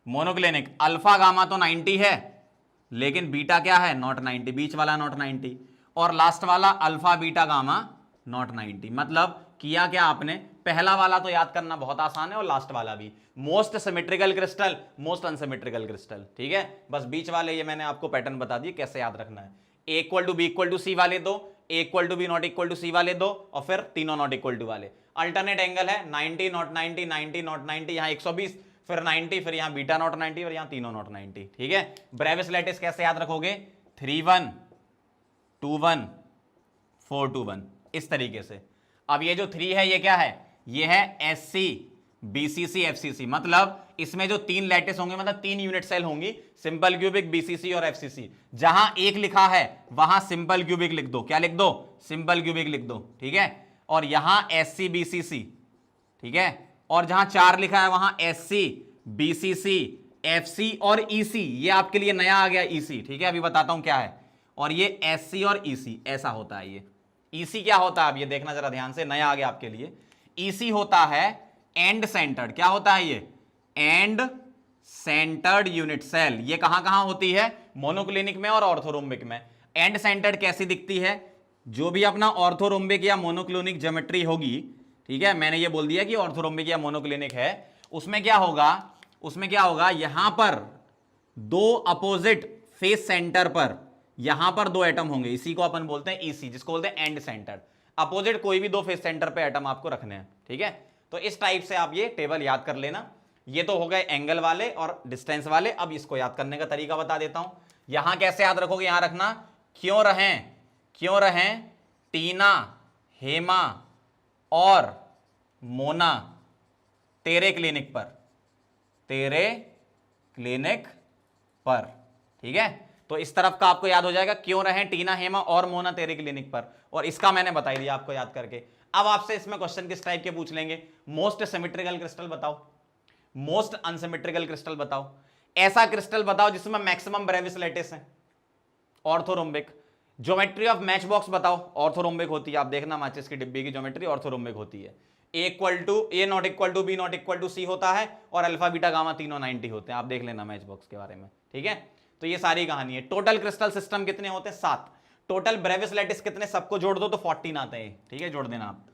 मोनोक्लिनिक अल्फा गामा तो 90 है लेकिन बीटा क्या है, नॉट 90, बीच वाला नॉट 90 और लास्ट वाला अल्फा बीटा गामा नॉट 90। मतलब किया क्या आपने, पहला वाला तो याद करना बहुत आसान है और लास्ट वाला भी। Most symmetrical crystal, most unsymmetrical crystal. ठीक है, बस बीच वाले ये मैंने आपको पैटर्न बता दिए कैसे याद रखना है। A equal to B equal to C वाले 2, A equal to B not equal to C वाले 2 और फिर तीनों नॉट इक्वल टू वाले। अल्टरनेट एंगल है 90 नॉट 90, 90 नॉट 90, यहां 120, फिर 90, फिर यहां बीटा नॉट 90 और यहां तीनों नॉट 90। ठीक है, ब्रेविस लैटिस कैसे याद रखोगे, 3-1 2-1 4-2-1 इस तरीके से। अब ये जो 3 है ये क्या है, ये है SC BCC FCC, मतलब इसमें जो 3 लैटिस होंगे मतलब 3 यूनिट सेल होंगी, सिंपल क्यूबिक BCC और FCC। जहां एक लिखा है वहां सिंपल क्यूबिक लिख दो, क्या लिख दो, सिंपल क्यूबिक लिख दो। ठीक है, और यहां SC BCC। ठीक है, और जहां 4 लिखा है वहां SC BCC FC और EC, ये आपके लिए नया आ गया EC। ठीक है, अभी बताता हूं क्या है। और ये SC और EC ऐसा होता है। ये EC क्या होता है, अब ये देखना जरा ध्यान से, नया आ गया आपके लिए। EC होता है एंड सेंटर्ड, क्या होता है ये, एंड सेंटर्ड यूनिट सेल। ये कहां कहां होती है, मोनोक्लिनिक में और ऑर्थोरोम्बिक में। एंड सेंटर्ड कैसी दिखती है, जो भी अपना ऑर्थोरोम्बिक या मोनोक्लिनिक ज्योमेट्री होगी, ठीक है, मैंने ये बोल दिया कि ऑर्थोरोम्बिक या मोनोक्लिनिक है, उसमें क्या होगा, उसमें क्या होगा, यहां पर 2 अपोजिट फेस सेंटर पर यहां पर 2 एटम होंगे, इसी को अपन बोलते हैं EC, जिसको बोलते हैं एंड सेंटर्ड। अपोजिट कोई भी 2 फेस सेंटर पे एटम आपको रखने हैं। ठीक है, तो इस टाइप से आप ये टेबल याद कर लेना। ये तो हो गए एंगल वाले और डिस्टेंस वाले। अब इसको याद करने का तरीका बता देता हूं। यहां कैसे याद रखोगे, यहां रखना, क्यों रहें टीना, हेमा और मोना तेरे क्लिनिक पर। ठीक है, तो इस तरफ का आपको याद हो जाएगा, क्यों रहें टीना, हेमा और मोना तेरे क्लिनिक पर, और इसका मैंने बता दिया आपको याद करके। अब आपसे इसमें क्वेश्चन किस टाइप के पूछ लेंगे, मोस्ट सिमेट्रिकल क्रिस्टल बताओ, मोस्ट अनसिमेट्रिकल क्रिस्टल बताओ, ऐसा क्रिस्टल बताओ जिसमें मैक्सिमम ब्रेविस लैटिस है, orthorhombic. Geometry of match box बताओ, ऑर्थोरोम्बिक होती है। आप देखना माचिस की डिब्बी की ज्योमेट्री ऑर्थोरोम्बिक होती है। A not equal to B not equal to C होता है और अल्फा बीटा गामा तीनों 90 होते हैं। आप देख लेना मैच बॉक्स के बारे में। ठीक है, तो ये सारी कहानी है। टोटल क्रिस्टल सिस्टम कितने होते हैं, 7। टोटल ब्रेविस लैटिस कितने, सबको जोड़ दो तो 14 आते हैं। ठीक है, जोड़ देना आप।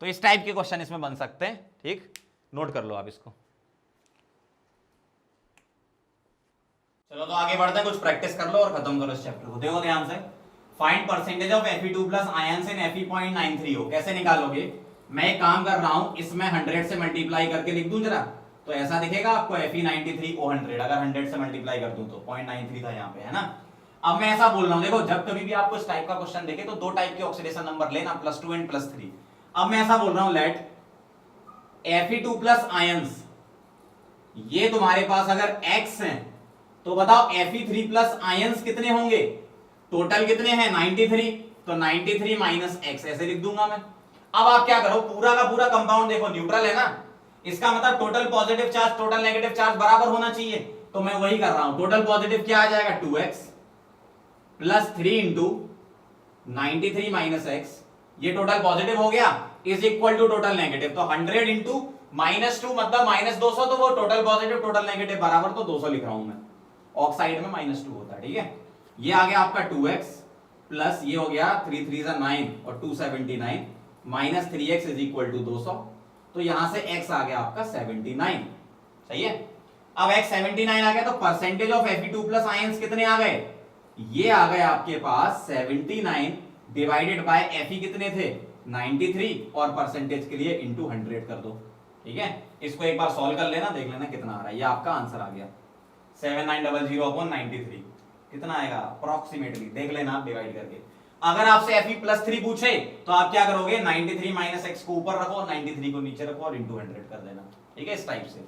तो इस टाइप के क्वेश्चन इसमें बन सकते हैं। ठीक, नोट कर लो आप इसको। चलो तो आगे बढ़ते हैं, कुछ प्रैक्टिस कर लो और खत्म करो इस चैप्टर को। देखो ध्यान से, find percentage of Fe2 plus ions in Fe.93 कैसे निकालोगे। मैं एक काम कर रहा हूं, इसमें 100 से मल्टीप्लाई करके लिख दूं जरा, तो ऐसा दिखेगा आपको Fe93O100, अगर 100 से मल्टीप्लाई कर दूं तो 0.93 था यहाँ पे, है ना। अब मैं ऐसा बोल रहा हूं, देखो जब कभी भी आपको इस टाइप का क्वेश्चन देखे तो 2 टाइप के ऑक्सीडेशन नंबर लेना, +2 एंड +3। अब मैं ऐसा बोल रहा हूं, लेट Fe2 प्लस आयंस, ये तुम्हारे पास अगर X है तो बताओ Fe3 प्लस आयंस कितने होंगे, टोटल कितने हैं 93, तो 93 माइनस X ऐसे लिख दूंगा मैं। अब आप क्या करो, पूरा का पूरा कंपाउंड देखो न्यूट्रल है ना, इसका मतलब total positive charge total negative charge बराबर होना चाहिए, तो मैं वही कर रहा हूं। टोटल पॉजिटिव क्या आ जाएगा, 2x plus 3 into 93 minus x, ये टोटल पॉजिटिव हो गया। Is equal to total negative. तो 100 इंटू -2 मतलब -200, तो वो टोटल पॉजिटिव टोटल नेगेटिव बराबर, तो 200 लिख रहा हूं मैं। ऑक्साइड में -2 होता है, ठीक है। ये आ गया आपका 2x प्लस ये हो गया 3 3 9 और 279 minus 3x is equal to 200। तो यहां से x आ गया आपका 79, सही है। अब x 79 आ गया, तो percentage of Fe2 plus ions कितने आ गए? ये आ गए आपके पास 79 डिवाइडेड बाय Fe कितने थे? 93, और परसेंटेज के लिए इंटू 100 कर दो, ठीक है। इसको एक बार सॉल्व कर लेना, देख लेना कितना आ रहा है। ये आपका आंसर आ गया 7900/93 कितना आएगा अप्रोक्सीमेटली, देख लेना आप डिवाइड करके। अगर आपसे Fe+3 पूछे तो आप क्या करोगे? 93 माइनस x को ऊपर रखो, 93 को नीचे रखो और इंटू 100 कर देना, ठीक है, इस टाइप से।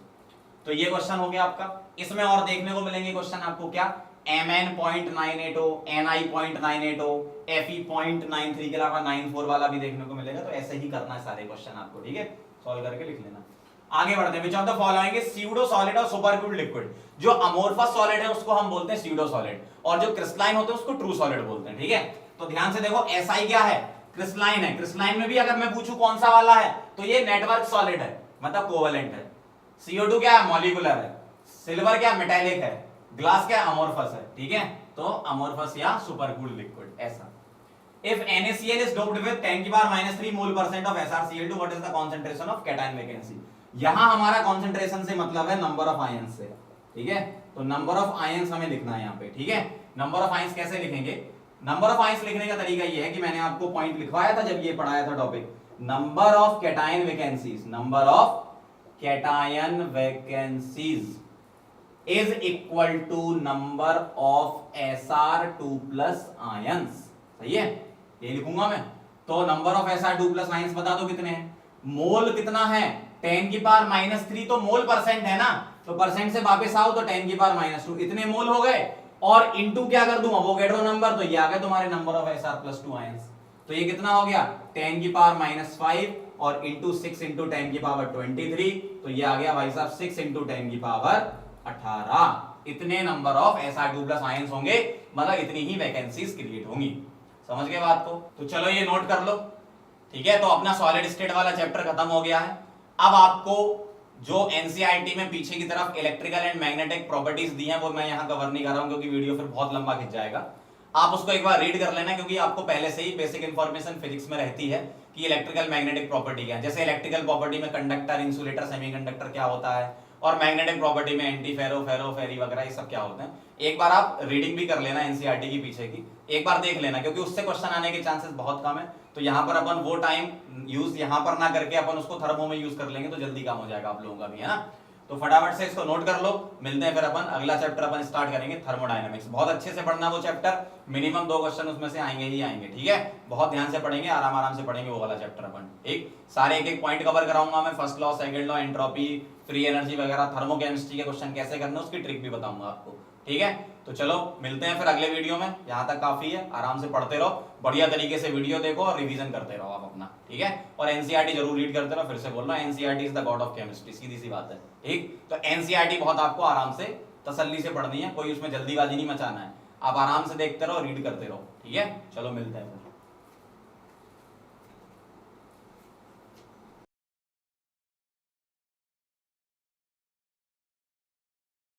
तो ये क्वेश्चन हो गया आपका। इसमें और देखने को मिलेंगे क्वेश्चन आपको, क्या Mn.980 हो, Ni.980 हो, Fe.93 के अलावा 94 वाला भी देखने को मिलेगा। तो ऐसे ही करना है सारे क्वेश्चन आपको, ठीक है, सॉल्व करके लिख लेना। आगे बढ़ते हैं। Which of the following is pseudo solid और सुपरक्यूल्ड लिक्विड? जो अमोर्फस सॉलिड है उसको हम बोलते हैं स्यूडो सॉलिड, और जो क्रिस्टलाइन होते हैं उसको ट्रू सॉलिड बोलते हैं, ठीक है। तो ध्यान से देखो, SI क्या है? क्रिस्टलाइन है। क्रिस्टलाइन में भी अगर मैं पूछूं कौन सा वाला है, तो ये नेटवर्क सॉलिड है, मतलब कोवेलेंट है। CO2 क्या है? मॉलिक्यूलर है। सिल्वर क्या? मेटेलिक है। ग्लास क्या? अमोर्फस है, ठीक है। तो अमोर्फस या सुपरकूल्ड लिक्विड, ऐसा। If NaCl is doped with 10⁻³ mole% of SrCl2, what is the concentration of cation vacancy? यहां हमारा concentration से मतलब है नंबर ऑफ आयंस से, ठीक है। तो नंबर ऑफ आयंस हमें लिखना है यहाँ पे, ठीक है। नंबर ऑफ आयंस कैसे लिखेंगे? नंबर ऑफ आयंस लिखने का तरीका ये है कि मैंने आपको पॉइंट लिखवाया था जब ये पढ़ाया था topic, number of cation vacancies, number of cation vacancies is equal to number of Sr2 plus ions, सही है, ये लिखूंगा मैं। तो number of Sr2 plus ions बता दो कितने हैं। मोल कितना है? 10⁻³ तो मोल परसेंट है ना, तो परसेंट से वापस आओ तो 10⁻², इतने मोल हो गए। और इंटू क्या कर दूं? अवोगैड्रो नंबर, तो ये आ गया तुम्हारे नंबर ऑफ Sr+2 आयंस। तो ये कितना हो गया? 10⁻⁵ और इंटू 6 इंटू 10⁻23, तो ये आ गया भाई साहब 6 इंटू 10⁻18। इतने number of Sr2 plus ions होंगे, मतलब इतनी ही वैकेंसीज क्रिएट होंगी। समझ गए बात को? तो चलो ये नोट कर लो, ठीक है। तो अपना सॉलिड स्टेट वाला चैप्टर खत्म हो गया है। अब आपको जो एनसीईआरटी में पीछे की तरफ इलेक्ट्रिकल एंड मैग्नेटिक प्रॉपर्टीज दी हैं वो मैं यहां कवर नहीं कर रहा हूं, क्योंकि वीडियो फिर बहुत लंबा खिंच जाएगा। आप उसको एक बार रीड कर लेना, क्योंकि आपको पहले से ही बेसिक इंफॉर्मेशन फिजिक्स में रहती है कि इलेक्ट्रिकल मैग्नेटिक प्रॉपर्टी क्या है। जैसे इलेक्ट्रिकल प्रॉपर्टी में कंडक्टर, इंसुलेटर, सेमीकंडक्टर क्या होता है, और मैग्नेटिक प्रॉपर्टी में एंटी फेरो, फेरो, फेरी वगैरह ये सब क्या होते हैं। एक बार आप रीडिंग भी कर लेना एनसीईआरटी की पीछे की, एक बार देख लेना, क्योंकि उससे क्वेश्चन आने के चांसेस बहुत कम है। तो यहाँ पर अपन वो टाइम यूज यहाँ पर ना करके अपन उसको थर्मो में यूज कर लेंगे, तो जल्दी काम हो जाएगा आप लोगों का भी, है ना। तो फटाफट से इसको नोट कर लो। मिलते हैं फिर अपन अगला चैप्टर अपन स्टार्ट करेंगे थर्मोडायनेमिक्स। बहुत अच्छे से पढ़ना वो चैप्टर, मिनिमम 2 क्वेश्चन उसमें से आएंगे ही आएंगे, ठीक है। बहुत ध्यान से पढ़ेंगे, आराम आराम से पढ़ेंगे वो वाला चैप्टर अपन, ठीक। सारे एक एक पॉइंट कवर कराऊंगा मैं, first law, second law, entropy, free energy वगैरह, थर्मोकेमिस्ट्री के क्वेश्चन कैसे करने उसकी ट्रिक भी बताऊंगा आपको, ठीक है। तो चलो मिलते हैं फिर अगले वीडियो में। यहाँ तक काफी है, आराम से पढ़ते रहो, बढ़िया तरीके से वीडियो देखो और रिवीजन करते रहो आप अपना, ठीक है। और एनसीईआरटी जरूर रीड करते रहो, फिर से बोल रहा हूँ, NCERT is the god of chemistry, सीधी सी बात है, ठीक। तो एनसीईआरटी बहुत आपको आराम से तसल्ली से पढ़नी है, कोई उसमें जल्दीबाजी नहीं मचाना है। आप आराम से देखते रहो, रीड करते रहो, ठीक है। चलो मिलते हैं।